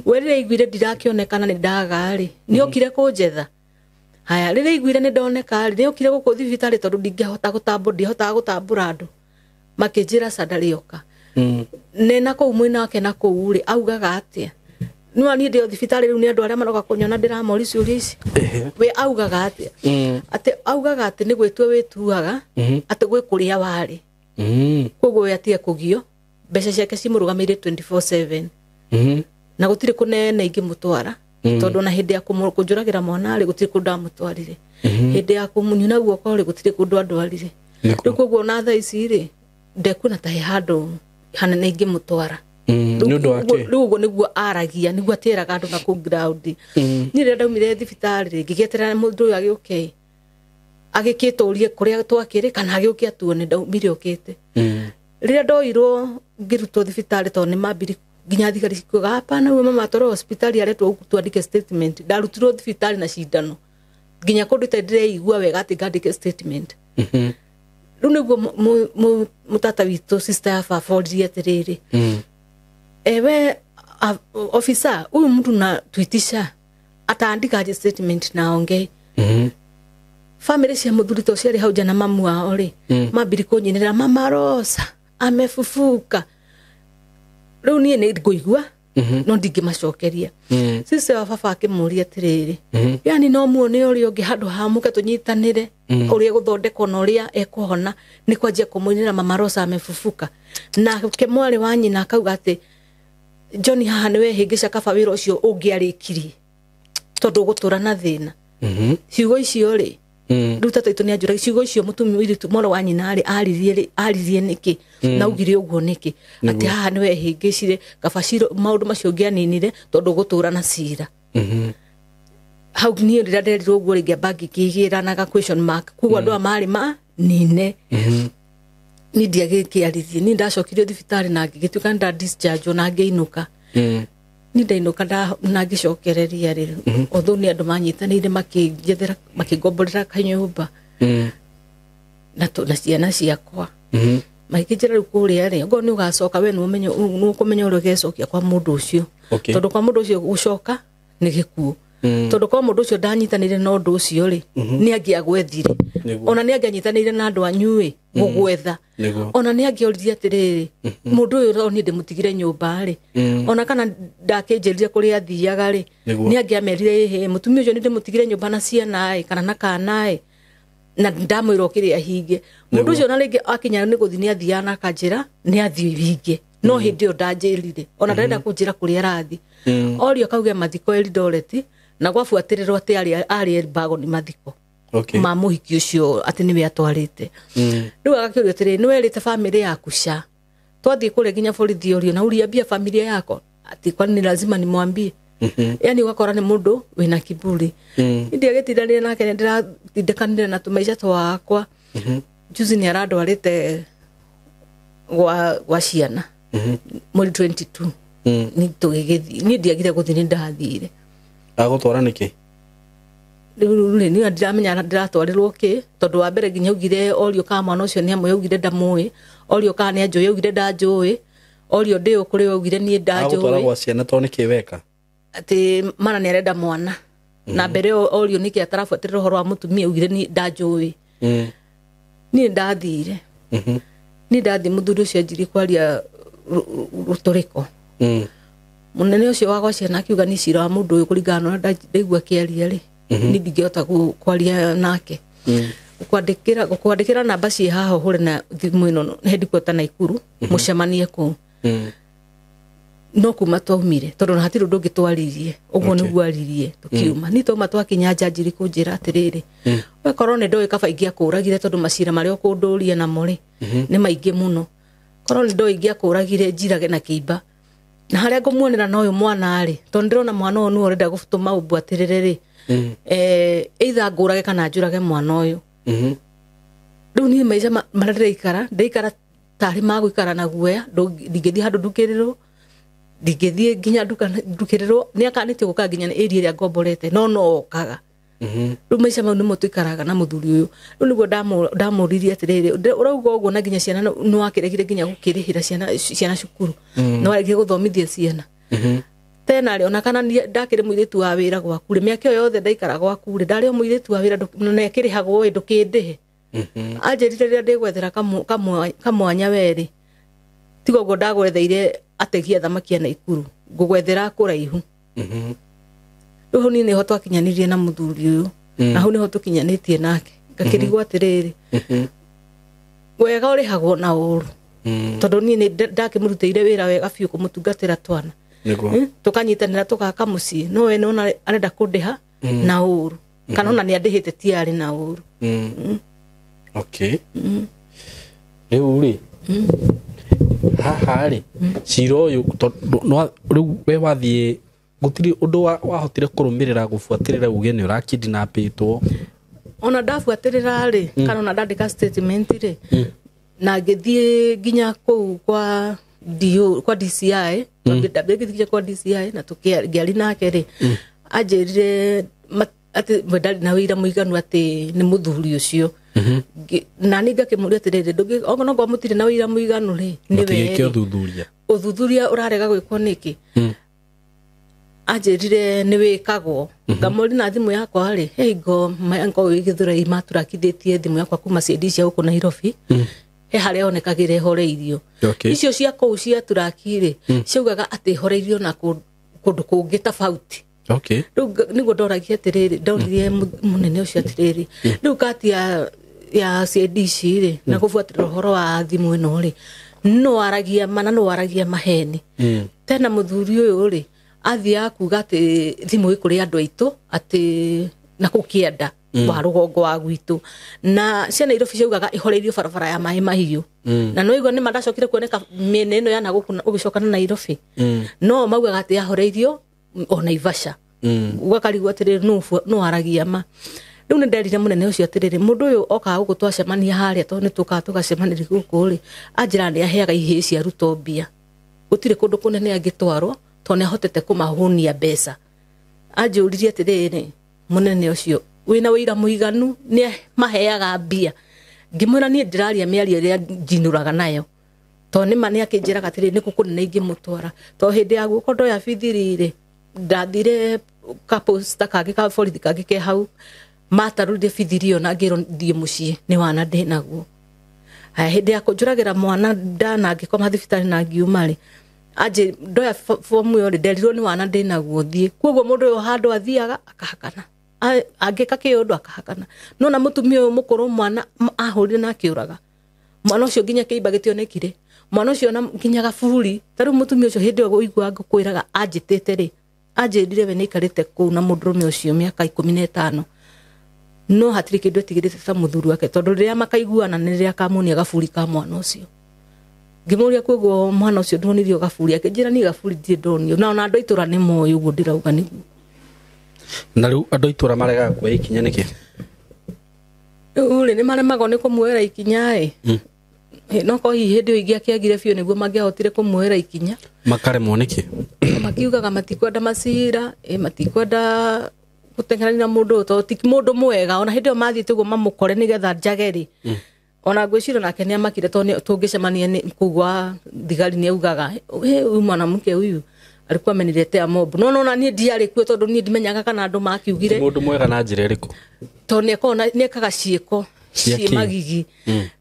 we rä rä a iguire ndirakä onekana nä ndaga rä nä okire kå njetha haya rä rä a iguire nä ndoneka rä nä okire gå kå thibitarä tondå ndingähota ndihotaga gå tambå ra andå makä njä ra candarä oka nena kå u mwä nake na kå u rä augaga atä a no niä ndä o thibitarä rä u nä andå arä a maroka kå nyona ndä ramori ciå ici we augaga atä atä augaga atä nä gwä tue wä tuaga atä gwä kå rä a warä koguo we atige kå gio mbeca ciake cimå rå gamä ire 24/7 na gå tirä kå nene ingä må twara tondå na hä ndä ya kå njå ragä ra mwana rä gå tirä kå ndamå twarire hä ndä ya kå må nyuna guoko rä gå tirä kå ndå andwarire rä u koguo na thaa ici rä ndekuona ta he handå hanene ingä må twara rä u guo nä guo aragia nä guo atä raga andå na kå niä rä rä a ndaumire thibitarä rä ngä gieterera må ndå å yå agä å ke agä kä tå rie kå rä a twakä rä kana agä å ke atuone ndaumire å kä te rä rä a ndoirwo ngä rutwo thibitarä tondå nä mambiri nginya thigari cikuga hapana we mama twarwo hospitali aretwo twandike statement ndarutirwo thibitarä na cindano nginya kå ndå ita ndĩreigua wega atä ngandĩke statement riu niguo mutata witu sister ya baba oririe atiriri ewe officer uyu mtu na twitisha ataandika statement na ongei family cia muthuri to ciari hau jana mamu wao ri mambiri kunyinira mama Rosa amefufuka riu nie ni nguigua no ndingimacokeria sisi wa baba akimuria atiriri yani no muone uri ungi handu hamuke tunyitanire uri guthondekwo na uri ekuhona ni kwanjia kumuinira mama Rosa amefufuka na kemwari wa nyina akauga ati Johnny haha niwe hingica kaba wira ucio ungiarikirie tondu gutura na thina ciugo icio ri riu tata itu ni anjura ciugo icio mutumi wiritu moro wa nyina aririe niki na ugire uguo niki ati haha niwe hingicire kaba ciro maundu macio ngianinire tondu gutura na cira hau ni rira nderirwo uguo ringi bangi kigira na question mark kuwa ndo amari ma nine ni ndiagikiarithie ni ndacokirio thibitari na ngigituka nda discharge na ngeinuka ni ndainuka na ngicokereria ri otho ni andu manyitanire makingethera makingomborera kanyumba na ciana ciakwa makijira riu kuria ri ngo ni ugacoka we numenye nukumenya uri gecokia kwa mundu ucio tondu kwa mundu ucio gucoka ni gikuo tondu kwa mundu ucio ndanyitanire na undu ucio ri ni angiagwethire ona ni angianyitanire na andu anyui gugwetha ona ni angioririe atiriri mundu uyu ro ni ndimutigire nyumba ri ona kana ndakinjirire kuri athiaga ri ni angiamerire he mutumia ucio ni ndimutigire nyumba na ciana kana na kana na ndamwira okiri ahinge mundu ucio na ringi akinya ni guthi ni athia na kanjira ni athi hinge no hindi o ndanjirire ona ndarenda kunjira kuri arathi orio kauge mathiko Eldoret na gwafuatirirwo ati ari bago ni mathiko ma muhiki ucio ati niwe atwarite riu agakiurio atiri niwe rite family yaku sha twathie kule ginya borithi orio na uria bia family yako ati kwani ni lazima nimwambie yani wakora ni mundu wina kiburi ndi agetiranire nake ndiratindekanire na tumaisha twakwa juzi ni aradwarite wa ciana muri 22 ni tugigithi ni ndiagire guthi ni ndathire agutwara niki ni ndiramenya ndiratwarirwo ki tondu wa mbere ginya ugire orio ka mwana ucio ni amwe ugire ndamui orio ka ni anjui ugire ndanjui orio ndio kuri ugire ni ndanjui agutwara gwa ciana to ni kiweka ati mana ni arenda mwana na mbere orio niki atarafuatirira horo wa mutumia ugire ni ndanjui ni ndathire ni ndathi muthuri ucio njiri kwaria rutoriko munene ucio wa gwa ciana akiuga ni cira wa mundu uyu kuringana na ndaigua kiaria ri ni ndingihota kwaria nake kwandikira namba cie haha hure na thimu ino headquarter Naikuru mucemanie ku no kuma twaumire tondu na hatiru ndungitwaririe uguo niguo aririe tukiuma ni toma twakinya njiri kunjira atiriri we korone ndoi kaba ingia kuragire tondu macira mari okunduria na muri ni maingi muno korone ndoi ingia kuragire njirage na kiimba na haria ngumuonera na uyu mwana ari tondu ndirona mwana uyu ni urenda gutuma umbu atiriri either ngurage kana njurage mwana uyu riu ni maica marira ikara tari maguikara na guoya ndingithi handu ndukirirwo ndingithie nginya ndukirirwo ni akanitio guka nginya area iria ngomborete no okaga riu maica mau nimo tuikaraga na muthuri uyu riu niguo ndamuririe atiriri urauga uguo na nginya ciana ni wakiregire nginya gukirihira ciana cukuru no waregire guthomithia ciana tena ri ona kana ndakire muiritu wa wira gwaku ri miaka yothe ndaikara gwaku ri ndari muiritu wa wira na ekirihagwo we ndukindihe anjirire rira ndigwethera kamwanya weri tigo go ndagwetheire ategia thamakia na Ikuru ngugwethera kuraihu riu ni ho twakinyanirie na muthuri uyu na hu niho tukinyanitie nake ngakirigwo atiriri wega urihagwo na uru tondu ni ndakimurutire wira wega biu kumutungatira twana tukanyitanira tukaka mucii no we nona arenda kundiha na uru kana ona ni andihite tiari na uru okay riu ri haha ri ciro uyu no riu we wathie gutiri undu wahotire kurumirira gufuatirira uge ni urakidinapitwo ona ndafuatirira ri kana ona ndandika statement ri na ngithie nginya ku kwa DCI ndabegithie kwa DCI na tukiari nake ri anjirire ati ndari na wira muiganu ati ni muthuri ucio na ninga kimuria tirire ndugi ogono ngo mutire na wira muiganu ri ni we uthuthuria urarega gwikwo niki ajirire ni wikagwo ngamuri na thimu yakwa ri heigo mayango wigithura imaturakithitie thimu yakwa kuma CD cia huko Nairobi he hare onekagire horeirio icio cia kou cia turakire ciugaga ati horeirio na kundu kungi tofauti nigo ndoragia atiriri ndorire munene ucio atiriri riu kati ya CD ciri na kufuatira horo wa thimu ino ri no aragia mana no aragia maheni tena muthuri uyu ri athia kuga ati thimu ikuri andu aitu ati na kukienda wa rugongo wa gwitu na ciana Nairobi ciugaga ihoreirio barabara ya mai mahiu na no igwa ni mandacokire kuoneka miene ino yana gugicoka na Nairobi no maugaga ati ahoreirio ona Ivasha ugakarigwa atiriri no aragia ma riu ni nderire munene ucio atiriri mundu uyu oka gutwacemania haria to ni tugacemaniri guku ri anjira ni aheaga ihii cia rutobia gutire kundu kunene angitwarwo to ni ahotete kumahunia mbeca anjuririe atiriri munene ucio wina wira muiganu ni maheaga mbia ngimwira ni ndiraria miario ria njinuraga nayo to ni mani akinjiraga atiriri ni kukunene ingimutwara to hindi ya guko ndo ya bithirire ndathire kaposta kage ka borithi kage ke hau matarurire bithirio na ngiro thie mucii ni wana ndinaguo hindi ya kunjuragira mwana ndana ngikoma thibitari na ngiumari aje ndoya fomu yo nderirwo ni wana ndinaguo thie koguo mundu yo handu athiaga akahakana angika kiundu akahakana no na mutumia uyu mukuru mwana ahurire na akiuraga mwana ucio nginya kiimba gitionekire mwana ucio na nginya gaburi taru mutumia ucio hindi yo igwa ngukwiraga anjitete ri anjirire we nikarite ku na mundurume ucio miaka 15 no hatiri kindu tigirite ta muthuru wake tondu riria makaiguana ni riria kamunia gaburi ka mwana ucio ngimuria kwego mwana ucio ndonirio gaburi akinjira ni gaburi ndi ndonio na andu aitura ni moyo uguo ndirauga ni na riu andu aitura marega kwa ikinya niki uri ni maremago ni kumwera ikinya no ko hindi uigi akiagire bio niguo mangiahotire kumwera ikinya makaremwo niki makiugaga matikwenda macira matikwenda gutengerania mundu to ti mundu mwega ona hindi mathiite guo mamukore nigetha njageri ona gwicira nake ni amakire to tungicemania ni kugwa thigari ni augaga uyu mwanamke uyu alikuwa amenirete amobu no na ni ndiari kuo tondu ni ndimenyaga kana andu makiugire mundu mwega na njira iriku to ni ekona ni ekaga ciiko magigi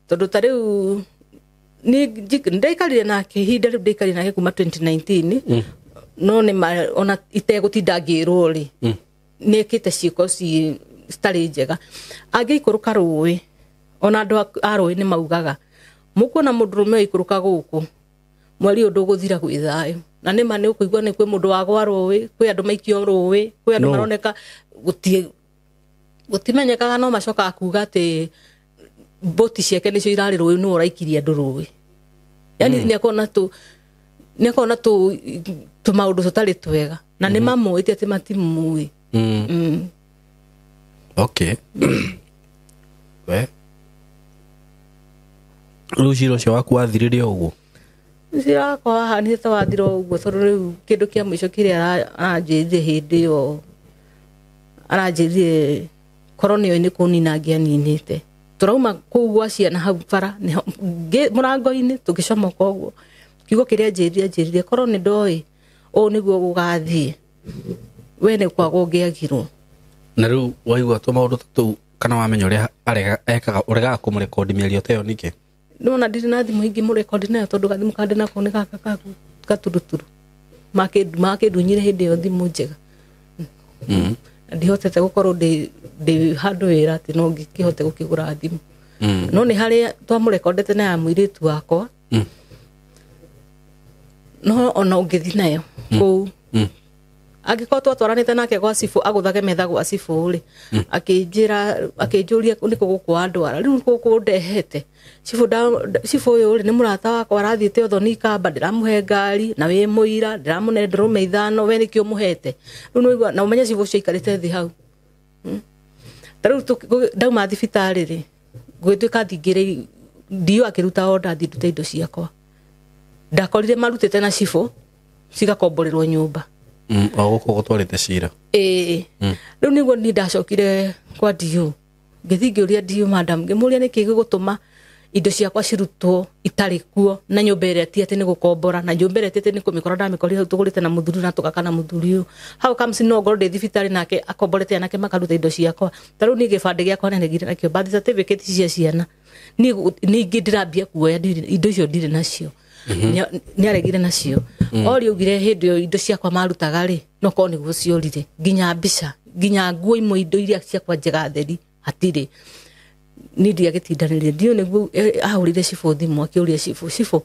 tondu tariu ni ndaikarire nake hinda riu ndaikarire nake kuma 2019 no ni ona itegutinda ngirwo ri ni ekite ciiko ci stari njega angiikuruka ruwi ona andu a ruwi ni maugaga mukuona mundurume ikuruka guku mweri undu guthira gwi thayo na ni mane ukuigwa ni kwi mundu wagwa ruwi kwi andu maikio ruwi kwi andu maroneka gutimenyekaga no macoka akuga ati boti ciake nicio irari ruwi no uraikiria andu ruwi yani ni akona tu maundu tutari twega na ni mamuite ati matimui okay we ruciro cio waku wathirire uguo Zira kwa hani ta wathiro uguo tondu riu kindu kia mwico kiria aranjirire hindi yo aranjirire koronio ni kunina ngianinite turauma kugwa ciana hau bara murango-ini tugicomoka uguo kiugo kiria njirire korwo ni ndoi o niguo gugathie we ni kwagwo ngiagirwo na riu waigua to maundu tatu kana wamenya uria arega ekaga urega kumurekondi miario teyo niki no na ndiri na thimu ingi murekondi nayo tondu gathimu kande nako ni gaka gaturuturu make ndunyire hindi yo thimu njega ndihotete gukorwo ndi handu wira ati no ngihote gukigura thimu no ni haria twamurekondete na ya mwiritu wakwa no ona ungithi nayo kou agiko twatwaranite nake gwa cifu aguthage metha gwa cifu ri akinjuria ni kuguku andwara riu kugu ndehete cifu uyu ri ni murata wakwa arathite uthoni kamba ndiramuhe ngari na wi muira ndiramune ndurume ithano we nikio muhete riu no igwa na umenya cifu cio ikarite thi hau riu ndauma thibitari ri gwituika thingire ndio akiruta order thindute indo ciakwa ndakorire marutite na cifu cigakomborerwo nyumba oguko gutwarite cira riu niguo ni ndacokire kwa dio ngithi ngiuria ndio madam ngimuria niki gigutuma indo ciakwa cirutwo itari kuo na nyumba ĩrĩa ti ati ni gukombora na nyumba ĩrĩa ti ati ni kumikora ndamikorire hau tugurite na muthuri na tukakana muthuri how comes no ngoro ndi thibitari nake akomborete anake makaruta indo ciakwa taru ni gibande giakwa na negire nakio birth certificate cia ciana ni ndirambia kuoya indo icio ndire nacio ni aregire nacio ori ugire hindi indo ciakwa marutaga ri no ko niguo ciorire nginya mbica nginya nguo imwe indo iria ciakwa njega theri hatire ni ndiagitindanire ndio niguo ahurire cifu thimu akiuria cifu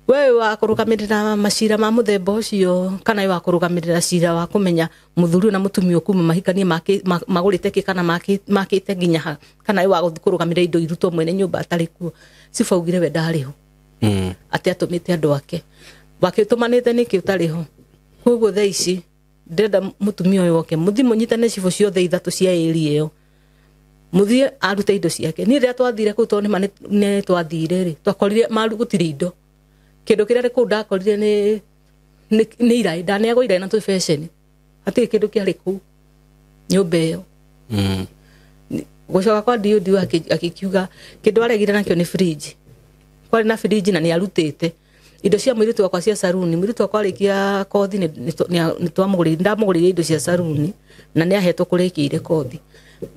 wewe wakurugamirira macira ma muthemba ucio kana wewe wakurugamirira cira wa kumenya muthuri na mutumia kuma mahikanie magurite ki kana makite nginya kana wewe wakurugamirira indo irutwo mwene nyumba atari kuo cifu augire we ndariho ati atumite andu ake bakitumanite niki utariho koguo thaa ici ndenda mutumia uyu oke muthimo nyitane cifu ciothe ithatu cia eri iyo muthie arute indo ciake ni ria twathire ku to ni twathire ri twakorire maru gutiri indo kindu kiria ri ku ndakorire ni irai ndane ago irai na tu fashion ati kindu kiari ku nyumba iyo gucoka kwa dio akikiuga kindu aregire nakio ni fridge kwari na fridge na ni arutite indo cia mwiritu wakwa cia saruni mwiritu wakwa arikia kothi ni twamugurire ndamugurire indo cia saruni na ni ahetwo kurekire kothi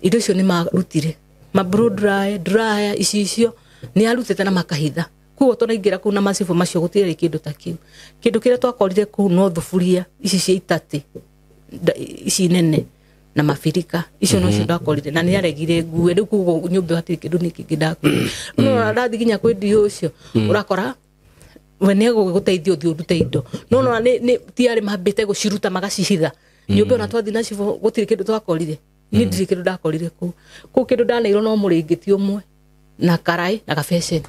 indo icio ni marutire ma blow dryer icio ni arutite na makahitha kuo tunaingira ku na masifu macio gutire kindu ta kiu kindu kire twakorire ku no thufuria ici cia itati ici nene na mafirika icio no cio ndakorire na ni aregire nguwe riu kugo nyumba hatire kindu niki ndaku no ndathi ginya kwendio ucio urakora we ne guteithio thiurute indo no ni tiari mambite guciruta magacihitha nyumba na twathi na cifu gutire kindu twakorire ni ndiri kindu ndakorire ku kindu ndaneirwo no muringiti umwe na karai na gafeshen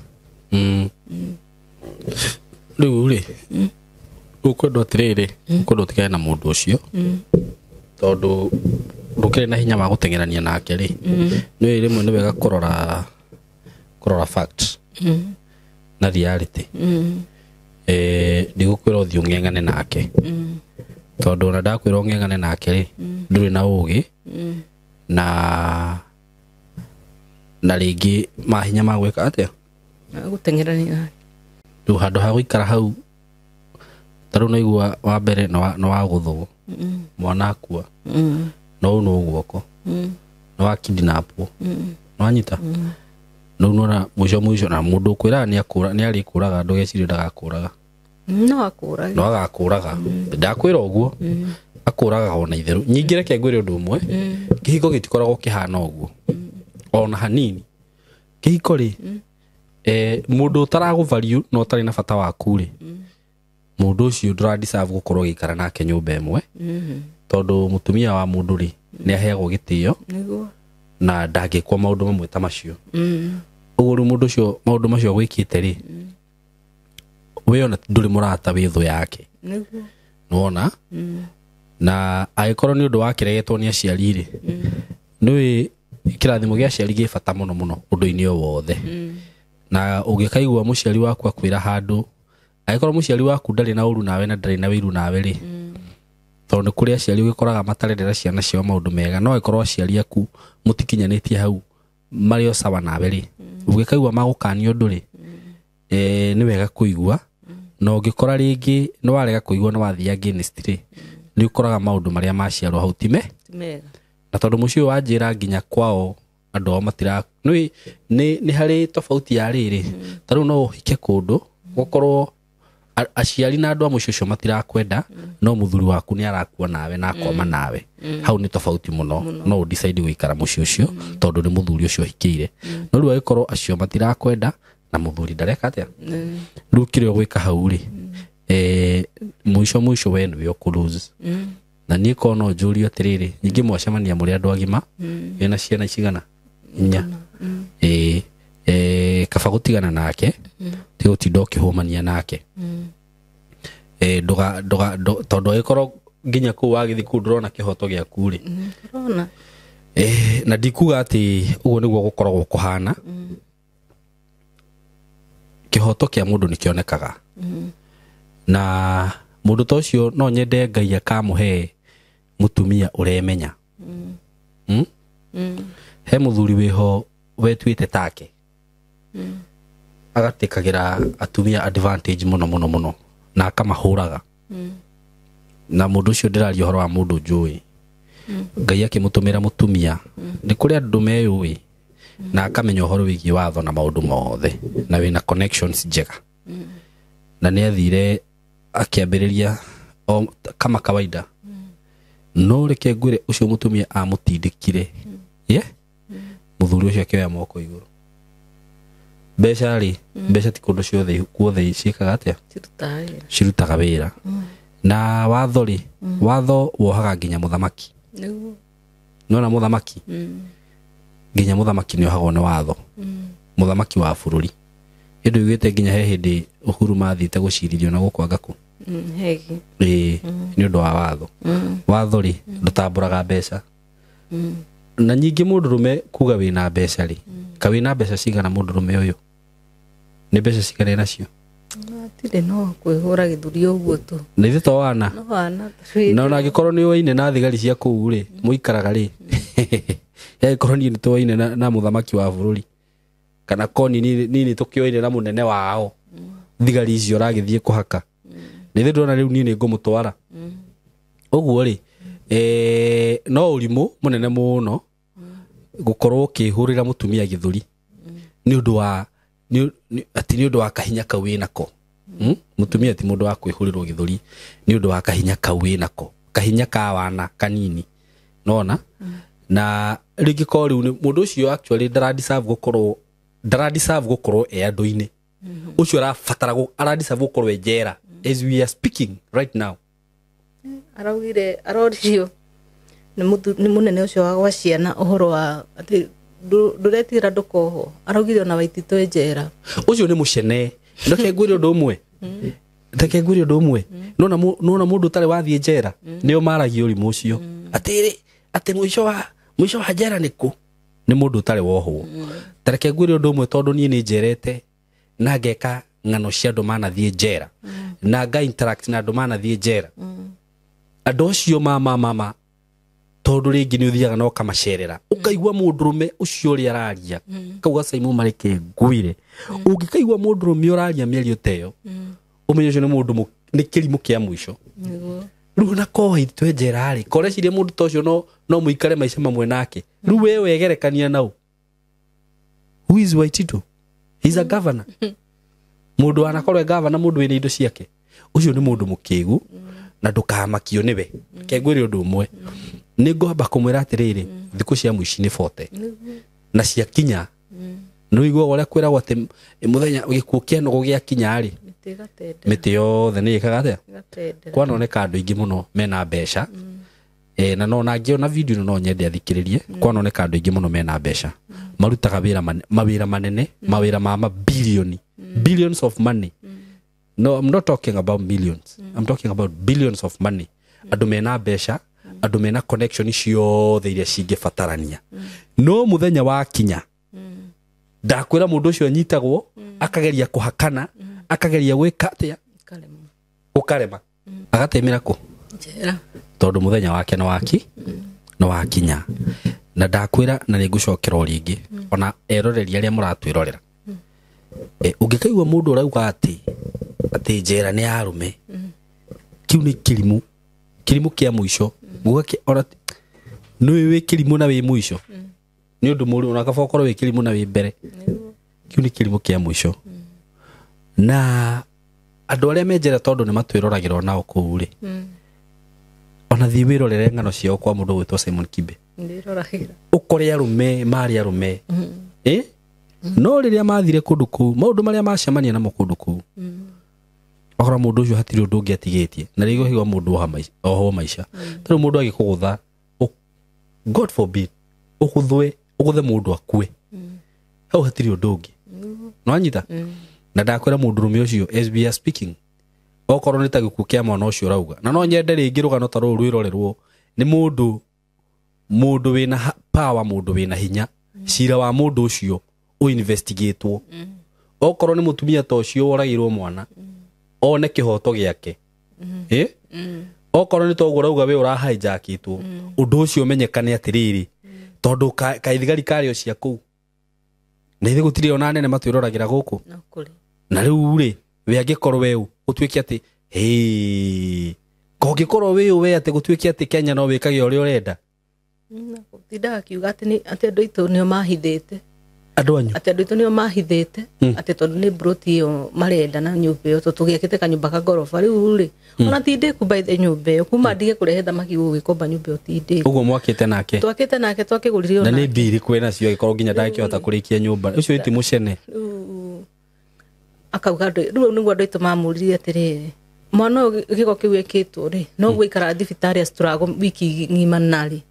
riu ri ukwendo atiriri ukwendo tikana na mundu ucio tondu ndukire na hinya wa gutengerania nake ri ni rimwe ni wega kurora fact na reality ndigukwira uthi ung'eng'ane nake tondu na ndakwira ung'eng'ane nake ri nduri na ugi na ringi mahinya ma gwika atia gutengerania riu handu ha guikara hau taru no igua wa mbere no wa guthwo mwana akua no guoko no wa kidnap no anyita no nora mwisho na mundu kwira ni arikuraga ndugecirie ndagakuraga no agakuraga ndakwira uguo akuraga ona itheru nyingire ke ngwire undu umwe kihiko gitikoragwo kihana uguo ona hanini kihiko ri mundu utaragu value no tari na bata waku ri mundu ucio ndura deserve gukorwo gikara nake nyumba imwe tondu mutumia wa mundu ri ni aheagwo gitio na ndangikwa maundu mamwe ta macio uguo ri mundu ucio maundu macio gwikite ri we ona nduri murata withu yake nona na aikorwo ni undu wa kiregetwo ni aciari ri ni kirathimo gia aciari gi bata muno undu-ini o wothe na ungikaigua muciari waku akwira handu aikorwo muciari waku ndari na uru nawe na ndari na wiru nawe ri tondu kuri aciari ugikoraga matarendera ciana cio maundu mega no aikorwo aciari aku mutikinyanitie hau mario sawa nawe ri ungikaigua magukania undu ri ni wega kuigua no ngikora ringi no warega kuigua no wathi against ri ni ukoraga maundu maria maciarwo hau time na tondu mucio wanjira nginya kwao andu matira ni hari tofauti ya riri taru no hike kundu gukorwo aciari na andu amucio matirakwenda no muthuri waku ni arakua nawe na akoma nawe hau ni tofauti muno no decide guikara mucio ucio tondu ni muthuri ucio hikiire no riu agikorwo acio matirakwenda na muthuri ndareka atia riu kirio gwika hau ri mwisho we ni ukulose na ni kono njuri atiriri nyingi mwacemania muri andu agima ena ciana cigana inya kaba gutigana nake ti gutindo kihumania nake tondu agikorwo nginya ku wagithi ku ndrona kihoto giaku ri ndrona na ndikuga ati uguo niguo gukoragwo kuhana kihoto kia mundu ni kionekaga na mundu tocio no nyende Ngai akamuhe mutumia uremenya he muthuri wiho wetwite take agatikagira atumia advantage muno na akamahuraga na mundu ucio ndiraria horo wa mundu njui Ngai akimutumira mutumia ni kuri andu meyui na akamenya horo wigi watho na maundu mothe na wina connections njega na ni athire akiambiriria kama kawaida no reke ngwire ucio mutumia amutindikire muthuri ucio akioya moko iguru beca ri beca ti kundu ciothe kuothe ciikaga atia cirutaga wira na watho ri watho wohaga nginya muthamaki nona muthamaki nginya muthamaki ni ohagwo ni watho muthamaki wa bururi hindu igite nginya he hindi Uhuru mathite guciririo na gukwanga ku hegi ni undu wa watho watho ri ndutamburaga beca na nyingi mundurume kuga wina beca ri ka wina beca cigana mundurume uyu ni beca cigana nacio tire no kwihura githuri uguo tu ni thito wana no wana na ona gikorwo ni waine na thigari cia kuu ri muikaraga ri ya gikorwo ni twaine na muthamaki wa bururi kana koni nini tukioine na munene wao thigari icio ragithie kuhaka ni thito na riu ni ngumutwara uguo ri no urimu munene muno gukorwo kihurira mutumia githuri ni undu wa ni undu wa kahinya ka winako mutumia ti mundu wa kwihurirwo githuri ni undu wa kahinya ka winako kahinya ka wana kanini nona na ringi ko riu mundu ucio actually dara deserve gukorwo andu-ini ucio ara deserve gukorwo njera as we are speaking right now araugire aroririo ni munene ucio wa gwa ciana uhoro wa ati nduretira ndukoho araugire ona Waititu njera ucio ni mucene ndoke ngwire undu umwe ndeke ngwire undu umwe nona mundu tare wathie njera nio maragio urimu ucio ati mwisho wa njera niku ni mundu tare wohwo tareke ngwire undu umwe tondu nie ni njerete na ngeka ngano cia andu manathie njera na nga interact na andu manathie njera andu ucio mama tondu ringi ni uthiaga no kamacerera ukaigwa mundurume ucio ri araria kauga Simon mareke ngwire ungikaigwa mundurume uraria mierio teyo umenye ucio ni mundu ni kirimu kia mwisho riu na ko Waititu njera ri korecirie mundu ta ucio no muikare maica mamwe nake riu we wegerekania nau who is Waititu? He's a governor mundu anakorwo governor mundu wina indo ciake ucio ni mundu mukigu na ndukamakio niwe kengwire undu umwe ningomba kumwira atiriri thiku cia muici ni 40 na cia kinya no igwo uria kwiragwo ati muthenya gikuo kieno gugia kinya ri miti yothe ni ikaga atia kwanoneka andu ingi muno mena mbeca na no na ngiona video no nyende athikiririe kwanoneka andu ingi muno mena mbeca marutaga mawira manene mawira ma billions of money. No, I'm not talking about millions. I'm talking about billions of money. Andu mena mbeca andu mena connection icio iria cingibatarania no muthenya wa kinya ndakwira mundu ucio anyitagwo akageria kuhakana akageria gwika atia ukarema agatemera ku njera tondu muthenya wake no wakinya na ndakwira na ningucokera ringi ona eroreri aria muratwirorera ungikaigwa mundu urauga ati njera ni arume kiu ni kirimu kia mwisho mugake ora no we kirimu na we mwisho ni undu muri unakaba ukorwo we kirimu na we mbere kiu ni kirimu kia mwisho na andu aria menjera tondu ni matwiroragirwo nao kuu ri ona thi wirorere ngano ciao kwa mundu gwitwo Simon Kibe ndirorahira ukore arume mari arume no riria mathire kundu kuu maundu maria macemania namo kundu kuu akora mundu ucio hatiri undu ungi atigitie na rigo hiwa mundu oho maica tari mundu agikugutha God forbid ukuthe mundu akue hau hatiri undu ungi no anyita na ndakwira mundu rume ucio as we are speaking okorwo ni ta gikuo kia mwana ucio rauga na no nyende ringi rugano ta ruru rwirorerwo ni mundu wina power mundu wina hinya cira wa mundu ucio investigatewo okorwo ni mutumia ta ucio woragirwo mwana one kihoto giake okorwo ni toguo rauga we ura hijackitwo undu ucio menyekane atiriri tondu kaithigari kario cia kuu na ithe gutiri ona nene matwirораgira guku na riu ri we angikorwo we utwiki ati kongikorwo we ati gutwiki ati Kenya no wikage uri urenda tindaga kiuga ati andu itu nio mahithite andu anyu ati andu itu nio mahithite ati tondu ni broti yo marenda na nyumba yo tugiakite kanyumba ka gorofa riu ri ona tinde kumba ithe nyumba yo kuma ndige kurehe thamaki gugikomba nyumba yo tinde uguo mwakite nake twakigurire ona na ni mbiri kwena cio gikorwo nginya ndakihota kurikia nyumba ucio iti mucene akauga riu niguo andu itu mamurire atiriri mwana giko kiu ekitwo ri no gwikara thibitari astrago wiki ngima nari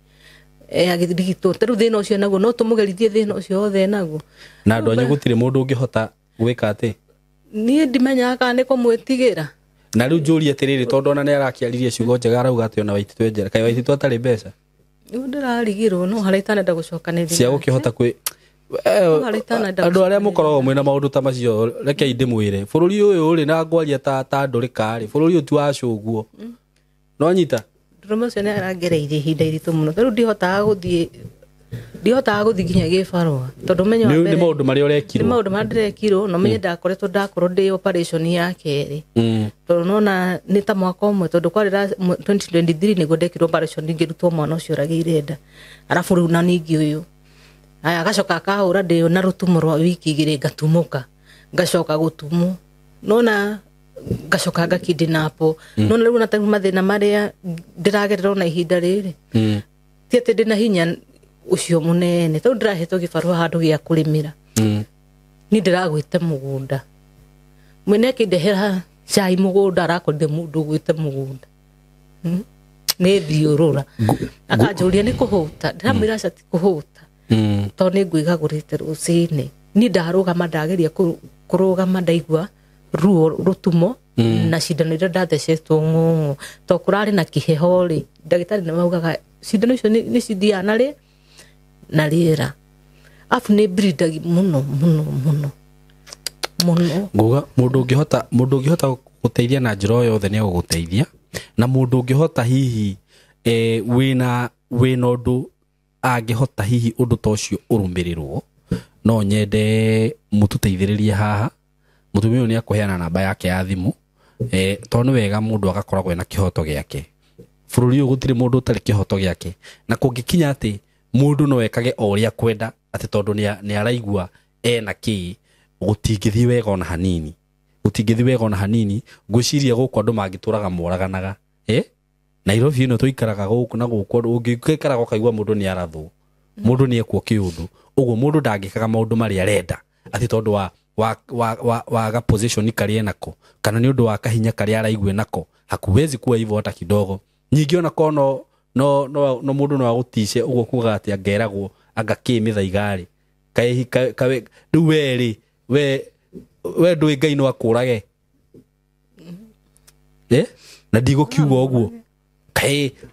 agithigitwo riu thina ucio naguo no tumugerithie thina ucio othe naguo na andu anyu gutire mundu ungihota gwika ati nie ndimenyaga kana ni kumwitigira na riu njuri atiriri tondu ona ni arakiaririe ciugo njega arauga ati ona Waititu enjera kai Waititu atari mbeca riu ndirarigirwo no haraitana ndagucokanirira cia gukihota kwi andu aria mukoragwo mwina maundu ta macio rekei ndimwire bururi uyu uri na ngwaria ta ndurikari bururi uyu tu acuguo no nyita ndurume ucio ni arangereire ihinda iritu muno riu ndihotaga guthii nginya gibarua tondu menye wa mbere ni maundu maria urekirwo ni maundu maria ndirekirwo no menye ndakorwo ndi operation ya keri tondu nona ni ta mwaka umwe tondu kwarira 2023 niguo ndekirwo operation ngirutwo mwana ucio uragire nda arafu riu na ningi uyu aya agacoka akahura ndio na rutumo rwa wiki igiri ngatumuka ngacoka gutumu nona ngacoka ngakidinapo nona riu na mathina maria ndiragerera na ihinda riri ti ati ndina hinya ucio munene tondu ndirahetwo gibarua handu gia kurimira ni ndiragwite mugunda mwene kindehera cai mugunda arakorire mundu gwite mugunda ni thiurura akanjuria ni kuhuta ndiramwira ati kuhuta tondu ni ngwigagurite rucini ni ndarugama ndageria kurugama ndaigua ruo rutumo na cindano iria ndathecetwo ng'ong'o to kurari na kiheho ri ndagitari ni maugaga cindano icio ni cithiana ri na riera afu ni bridagi muno nguga mundu ungihota guteithia na njira o yothe ni aguguteithia na mundu ungihota hihi wina undu angihota hihi undu ta ucio urumbirirwo no nyende mututeithiririe haha mutumia uyu ni akuheana namba yake ya thimu tondu wega mundu agakoragwo ena kihoto giake bururi uyu gutire mundu utari kihoto giake na kungikinya ati mundu no ekage o uria kwenda ati tondu ni araigua ena ki gutingithii wega ona hanini ngwiciria guku andu mangituraga moraganaga Nairobi ino tuikaraga guku na guku ungikaraga ukaigua mundu ni arathwo mundu ni ekwo kiundu uguo mundu ndangikaga maundu mari arenda ati tondu wa position kari enako kana ni undu wa kahinya kari araigwe nako hakuwezi kuwa hivyo hata kidogo nyingi ona kono no mundu no agutishe uguo kuga ati angeragwo agakimitha igari kawe duweri we ndui Ngai no akurage na ndigo kiugo uguo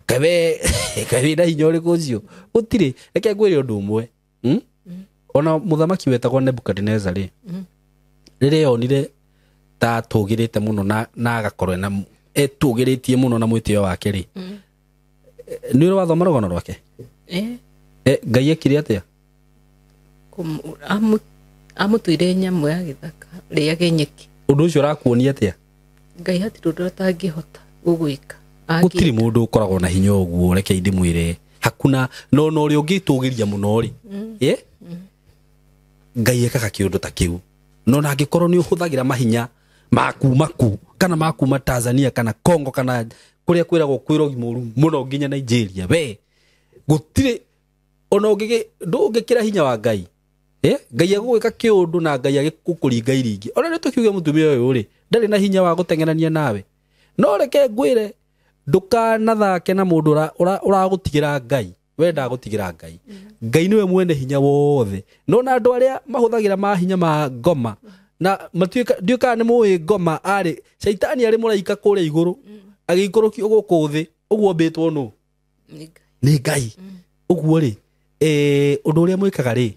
kawe na hinya uriku ucio utire reke ngwire undu umwe ona muthamaki wetagwo Nebukadnezar rire yonire ta tugirite muno na agakorwo na tugiritie muno na mwitio wake ri ni ro wathoma rogono rwake Ngai ekire atia amutuire nyamu ya githaka riage nyeki undu ucio rakuonia atia Ngai hati ndu atangihota gugwika gutiri mundu ukoragwo na hinya uguo reke ndimwire hakuna no uri ungitugiria muno ri Ngai ekaga kiundu ta kiu no na angikorwo ni uhuthagira mahinya maku kana makuma Tanzania kana Congo kana kuria kwiragwo kwirogi muno nginya Nigeria we gutire ona ndungikira hinya wa Ngai Ngai agwika kiundu na Ngai agikukuringa iringi ona ni tukiuge mutumia uyu ri ndari na hinya wa gutengerania nawe no reke ngwire ndukanathake na mundu uragutigira Ngai wenda gutigira Ngai niwe mwene hinya wothe no na andu aria mahuthagira mahinya ma ngoma na matuika ndiuka ni muwi ngoma ari shaitani ari muraika kuria iguru agikuruki guku thi uguo mbitwo no ni Ngai uguo ri undu uria mwikaga ri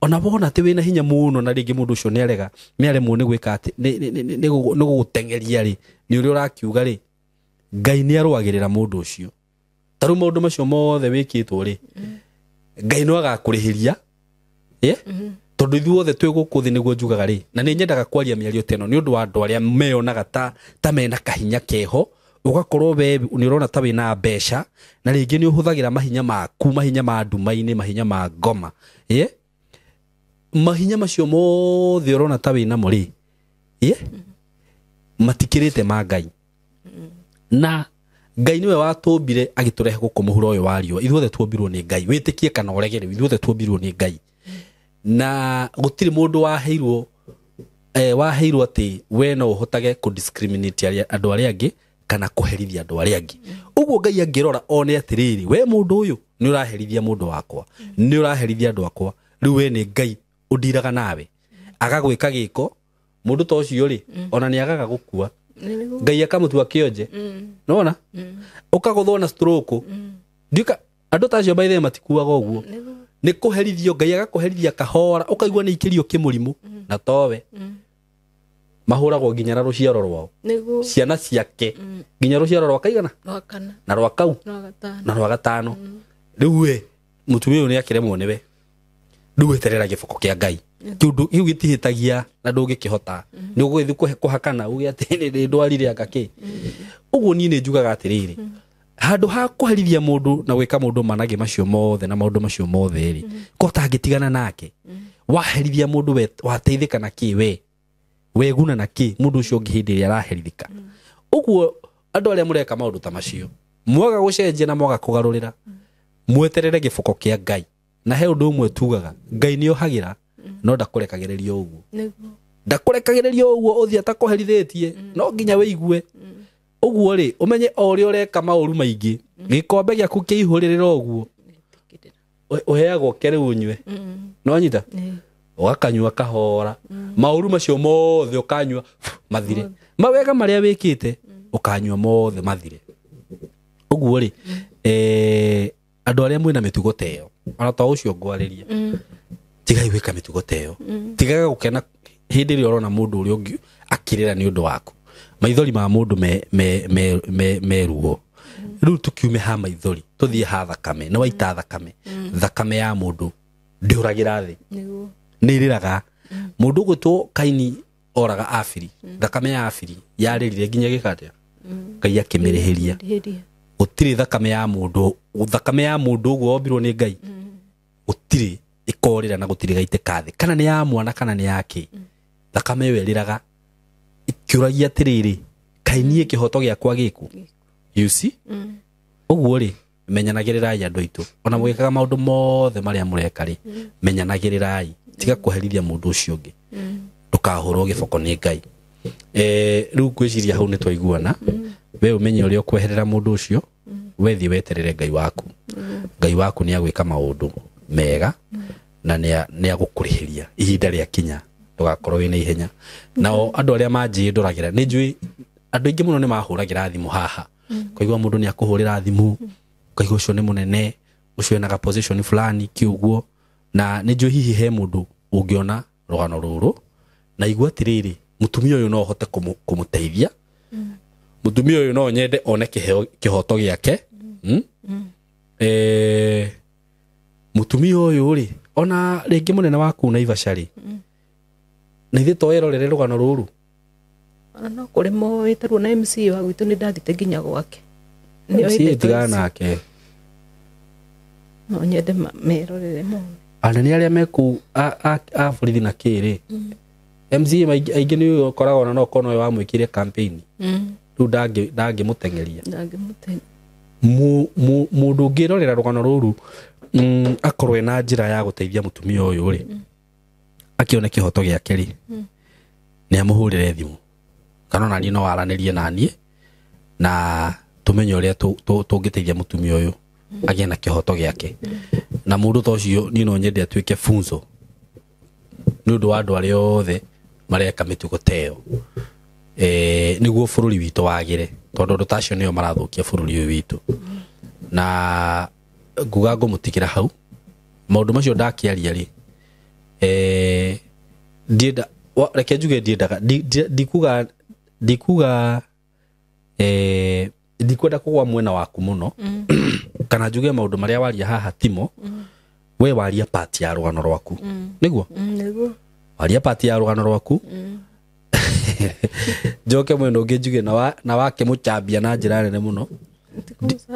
ona bona ati wina hinya muno na ringi mundu ucio ni arega ni aremwo ni gwika ati ni gugutengeria ri ni uria urakiuga ri Ngai ni arwagirira mundu ucio taru maundu macio mothe wikitwo ri Ngai no agakurihiria tondu ithuothe twi guku thi niguo njugaga ri na ni nyendaga kwaria miario teno ni undu wa andu aria meyonaga ta mena kahinya keho ugakorwo we ni urona ta wina mbeca na ringi ni uhuthagira mahinya maku mahinya ma ndumaini mahinya ma ngoma mahinya macio mothe urona ta wina mo ri matikirite ma Ngai na Ngai niwe watumbire agiturehe guku muhuro uyu wa riũa ithuothe tuombirwo ni Ngai witikie kana uregere ithuothe tuombirwo ni Ngai na gutiri mundu waheirwo ati we no uhotage ku discriminate andu aria angi kana kuherithia andu aria angi uguo Ngai angirora one atiriri we mundu uyu ni uraherithia mundu wakwa ni uraherithia andu akwa riu we ni Ngai udiraga nawe agagwika giko mundu to ucio ri ona ni agaga gukua Ngai akamutua kionje nona ukaguthwo na stroke ndika andu ta acio by the matikuaga uguo ni kuherithio Ngai agakuherithia kahora ukaigua ni ikirio kimurimu na towe mahuragwo nginya na ruciaro rwao ciana ciake nginya ruciaro rwa kaigana na rwa kau na rwa gatano riu we mutumia uyu ni akiremwo niwe riu weterera giboko kia Ngai kiundu kiu gitihitagia na ndungikihota ni ugwithu kuhakana ugi ati ni ndwarire akaki uguo ni njugaga atiriri handu ha kuherithia mundu na gwika mundu manage macio mothe na maundu macio mothe ri ko tangitigana nake waherithia mundu we wateithika na ki we guna na ki mundu ucio ngihindi ria araherithika uguo andu aria mureka maundu ta macio mwaga gucenjia na mwaga kugarurira mweterere giboko kia Ngai na he undu umwe tugaga Ngai ni ohagira no ndakurekagiririo uguo ndakurekagiririo uguo uthia takuherithitie no nginya weigue uguo ri umenye ori ureka mauru maingi gikombe giaku kiihurira uguo uheagwo kere unywe no nyita wakanywa kahora mauru macio mothe ukanywa mathire mawega maria wikite ukanywa mothe mathire uguo ri andu aria mwina mitugo teyo ona to ucio ngwariria tigai wika mitugo teyo tigaga gukena hindi ri urona mundu uri ungi akirira ni undu waku maithori ma mundu me ruo riu tukiume ha maithori tuthie ha thakame no waita thakame ya mundu ndiuragira thi ni riraga mundu gutwo Kaini oraga Afiri thakame ya Afiri yaririre nginya gikatia Ngai akimirihiria gutiri thakame ya mundu uguo ombirwo ni Ngai gutiri ikorira na gutiri gaitika thi kana ni ya mwana kana ni yake thakame we riraga ikiuragia atiriri Kaini kihoto giakwa giku you see uguo ri menyanagirirai andu aitu ona mwikaga maundu mothe maria mureka ri menyanagirirai tiga kuherithia mundu ucio ungi ndukahurwo giboko ni Ngai riu kwiciria hau ni twaiguana we umenye uria ukweherera mundu ucio wethi weterere Ngai waku ni agwika maundu mega na ni agukurihiria ihinda ria kinya ndugakorwo wina ihenya nao andu aria manjinduragira ni njui andu ingi muno ni mahuragira thimu haha koigwa mundu ni akuhurira thimu koigwa ucio ni munene ucio ena ga position fulani kiuguo na ni njui hihi he mundu ungiona rugano ruru na igwa tiriri mutumia uyu no hote kumuteithia mutumia uyu no nyende one kihoto giake mutumia uyu ri ona ringi munene waku na Ivashari na ithe toerorere rugano ruru no kuri mo itaru na MC wa gwitu ni ndathite nginya gwake ni tigana nake no nyende merorere mo anani aria meku a borithi na kiri MC aingi ni ukoraga ona no kono wa mwikire campaign riu ndangi mutengeria mundu ngirorera rugano ruru akorwe na njira ya guteithia mutumia uyu ri akione kihoto giake ri ni amuhurire thimu kana nani no waranirie nani na tumenye uria tungiteithia mutumia uyu agie na kihoto giake na mundu to cio ni no nyende atuike funzo ni undu wa andu aria othe mareka mitugo teyo niguo bururi witu wagire tondu andu tacio nio marathukia bururi uyu witu na nguga ngumutikira hau maundu macio ndakiaria ri ndienda reke njuge ndiendaga ndikuga ndikwenda kugwa mwena waku muno kana njuge maundu maria waria haha timo we waria part ya rugano rwaku niguo niguo waria part ya rugano rwaku joke mweno ngijuge na wake muchambia na njira nene muno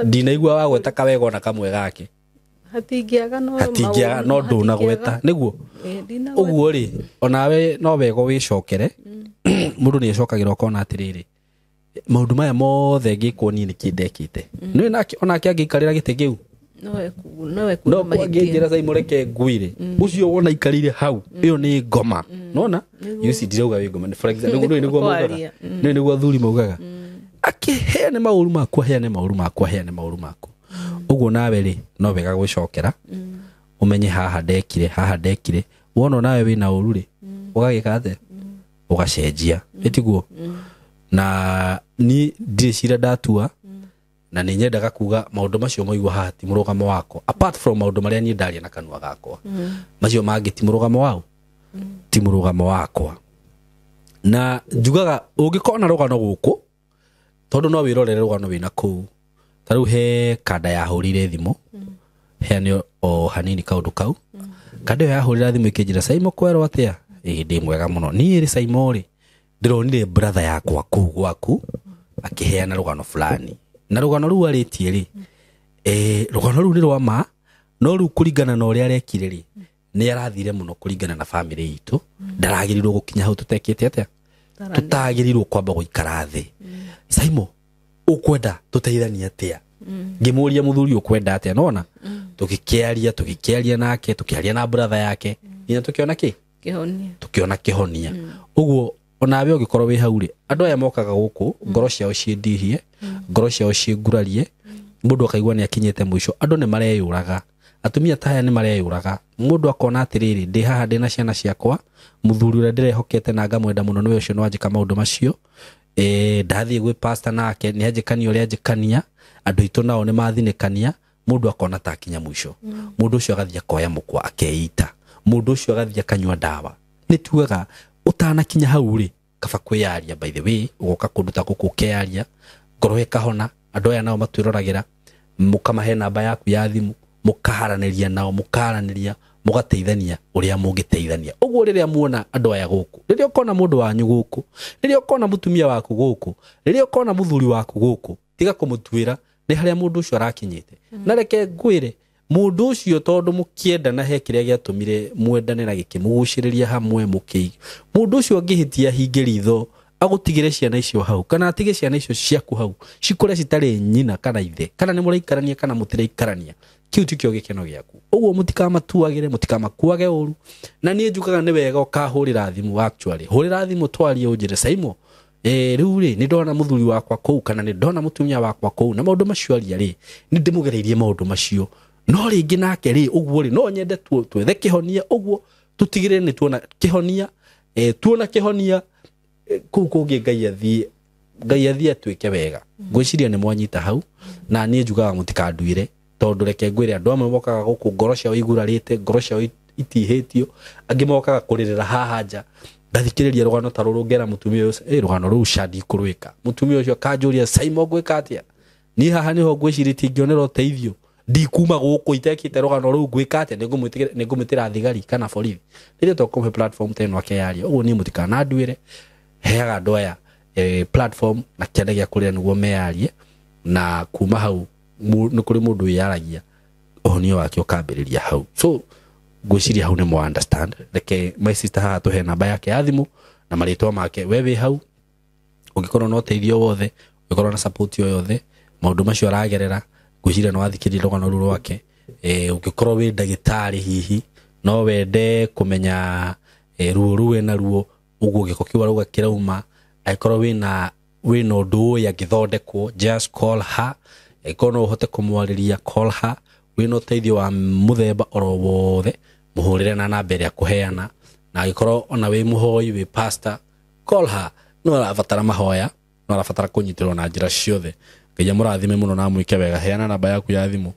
ndinaigua wa gweta kawego na kamwe gake hatingiaga no nduna gweta niguo uguo ri onawe no wego wicokere mundu ni acokagira ukona atiriri maundu maya mothe ngikwo ni kindekite ni nake onake angikarira gite kiu no ngira sai mureke nguire ucio wona ikarire hau iyo ni ngoma nona yusi ndirauga wi ngoma for example niguo mugaga niguo thuri mugaga akiheane mauru makwa heane mauru makwa heane mauru makwa uguo nawe ri no wega gwicokera umenye haha ndekire wona nawe wina uru ri ugagika ate ugacenjia etiguo na ni ndicira ndatua na ni nyendaga kuga maundu macio moigwa haha ti murugamo wako apart from maundu maria ni ndaria na kanwa gakwa macio mangi ti murugamo wao ti murugamo wakwa na njugaga ungikona rugano guku tondu no wirorere rugano wina kuu taru he kada ya hurire thimu heane o hanini kaundu kau kada ya hurira thimu ikinjira Saimo kwero atia ndi mwega muno ni ri Saimo ri ndironire brother yakwa kuu gwaku akiheana rugano fulani na rugano ru aritie ri rugano ru ni rwa ma no ru kuringana na uria arekire ri ni arathire muno kuringana na family itu ndaragirirwo gukinya hau tutekete atia tutagirirwo kwamba guikara thi Saimo ukwenda tuteithania atia ngimuria muthuri ukwenda atia nona tukikiaria nake tukiaria na brother yake ina tukiona kihonia uguo onawe ugikorwo wi hau ri andu aya mokaga guku ngoro ciao ciendihie ngoro ciao ciengurarie mundu akaigua ni akinyete mwisho andu ni mareyuraga atumia taya ni mareyuraga mundu akona atiriri ndi haha ndi na ciana ciakwa muthuri ure ndirehokete na ngamwenda muno niwe ucio no anjika maundu macio ndathie gwi pastor nake ni anjikania uria anjikania andu itu nao ni mathinikania mundu akona ta kinya mwisho mundu ucio agathia koya mukwa akeita mundu ucio agathia kanywa dawa ni tuaga utana kinya hau ri kaba kwiaria by the way ugoka kunduta gukukearia ngoro ikahona andu aya nao matwiroragira mukamahe namba yaku ya thimu mukaharaniria nao mukaraniria mugateithania uria mungiteithania uguo riria muona andu aya guku riria ukona mundu wanyu guku riria ukona mutumia waku guku riria ukona muthuri waku guku tiga kumutwira ni haria mundu ucio arakinyite na reke ngwire mundu ucio tondu mukienda na he kiria giatumire mwendane na gikimuguciriria hamwe muki mundu ucio angihitia hinge ritho agutigire ciana icio hau kana atige ciana icio ciaku hau cikore citari nyina kana ithe kana ni muraikarania kana mutiraikarania kiu tikio gikeno giaku uguo mutikamatuagire mutikamakuage uru na nie njukaga ni wega ukahurira thimu actually hurira thimu twarie unjire Saimo riu ri ni ndona muthuri wakwa kuu kana ni ndona mutumia wakwa kuu na maundu macio aria ri ni ndimugereirie maundu macio no ringi nake ri uguo ri no nyende twethe kihonia uguo tutigire ni tuona kihonia tuona kihonia kuu kungi ngai athie atwike wega ngwiciria ni mwanyita hau na nie njugaga mutikanduire tondu reke ngwire andu amwe mokaga guku ngoro ciao igurarite ngoro ciao itihitio angi mokaga kuririra haha nja ndathikiriria rugano ta ruru ngera mutumia ucio rugano ru shadi kurwika mutumia ucio kanjuria Saimo gwika atia ni haha niho ngwiciria tingionera uteithio ndikuma guku itekite rugano ru gwika atia ningumutira thigari kana borithi riria tokume platform teno akeyaria uguo ni mutikana nduire heaga andu aya platform na kiende gia kuria niguo meyarie na kuma hau ni kuri mundu yaragia ohonio wake ukambiriria hau so gwiciria hau ni mo understand reke my sister ha to he namba yake ya thimu na maritwa make wewe hau ugikorwo no teithio wothe ugikorwo na support yo yothe maundu macio aragerera gwiciria no athikiriria rugano ruru wake ugikorwo wi ndagitari hihi no wende kumenya ruo ruwe na ruo uguo giko kiwa ruga kirauma aikorwo wina undu ya githondekwo just call her ikono hote kumwariria call her wino teithio wa muthemba oro wothe muhurire na namba ya kuheana na ikorwo ona wi muhoi wi pastor call her no arabatara mahoya no arabatara kunyitirwo na njira ciothe ngeja murathime muno na mwike wega heana namba yaku ya thimu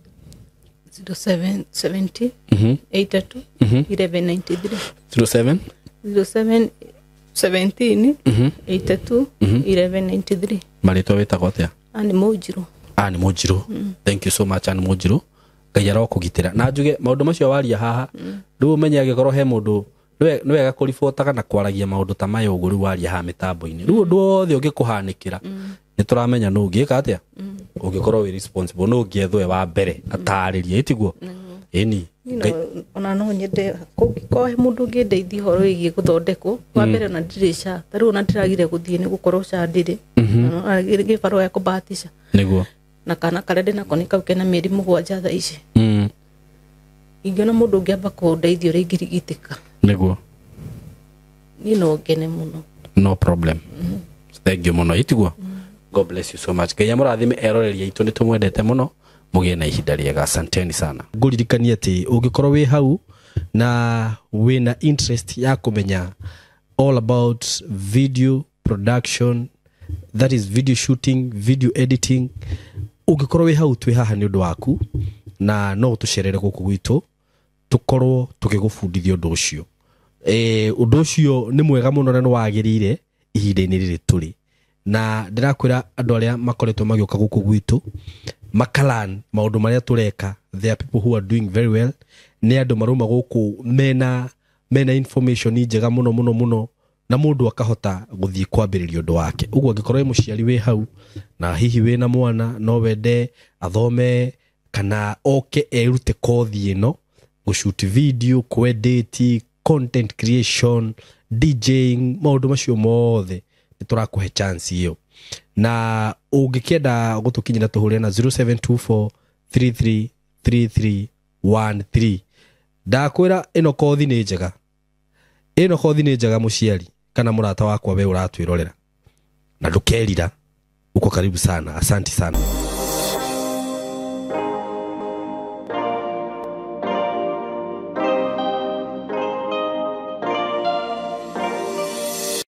0770 82 1193 07 17 82 1193 marito wetagwo atia ani Mujiru Thank you so much ani Mujiru Ngai arokugitira na njuge maundu macio waria haha ndu umenye agikorwo he mundu nĩ wega kũribotaga na kwaragia maundu ta maya ũguo rĩu waria ha mitambo-inĩ rĩu ũndũ wothe ũngĩkũhanĩkĩra nĩ tũramenya nũ ũngĩka atĩa ũngĩkorwo wĩ responsible nũ ũngĩethwe wa mbere atarĩrie itiguo ĩni ona no nyende kũngĩkorwo mũndũ ũngĩndeithia ũhoro wĩgiĩ gũthondekwo wa mbere ona ndirĩ SHA tarĩu ona ndiragire gũthiĩ nĩ gũkorwo SHA ndirĩ nĩ barua ya kũbahatisha nĩguo na kana karĩa ndĩnako nĩ kau kena mĩeri 7 thaa ici ingĩona mũndũ ũngĩamba kũndeithia ũrĩa ingĩrigitĩka nĩguo niĩ no ngene mũno no problem thank you mũno itiguo God bless you so much Ngai amũrathime eroreria itũ nĩ tũmwendete mũno mũgĩe na ihinda rĩega asanteni sana ngũririkania atĩ ũngĩkorwo wĩ hau na wĩna interest ya kũmenya all about video production that is video shooting video editing ũngĩkorwo wĩ hau twĩ haha nĩ ũndũ waku na no tũcerere gũkũ gwitũ tukorwo tukigũbundithia ũndũ ũcio ũndũ ũcio nĩ mwega mũno na nĩ wagĩrĩire ihinda-inĩ rĩrĩ tũrĩ na ndĩrakwĩra andũ arĩa makoretwo magĩũka gũkũ gwitũ makalan maũndũ marĩa tũreka there are people who are doing very well nĩ andũ maruma gũkũ mena information njega mũno na mũndũ akahota gũthiĩ kwambĩrĩria ũndũ wake ũguo angĩkorwo wĩ mũciari wĩ hau na hihi wĩ na mwana no wende athome kana oke erute kothi ĩno gũshoot video kwedit content creation DJing maũndũ macio mothe nĩ tũrakũhe chance iyo na ũngĩkĩenda gũtũkinyĩra tũhũre na 0724333313 ndakwĩra ĩno kothi nĩ njega mũciari kana mũrata wakwa we ũratwĩrorera na ndũkerira uko karibu sana asante sana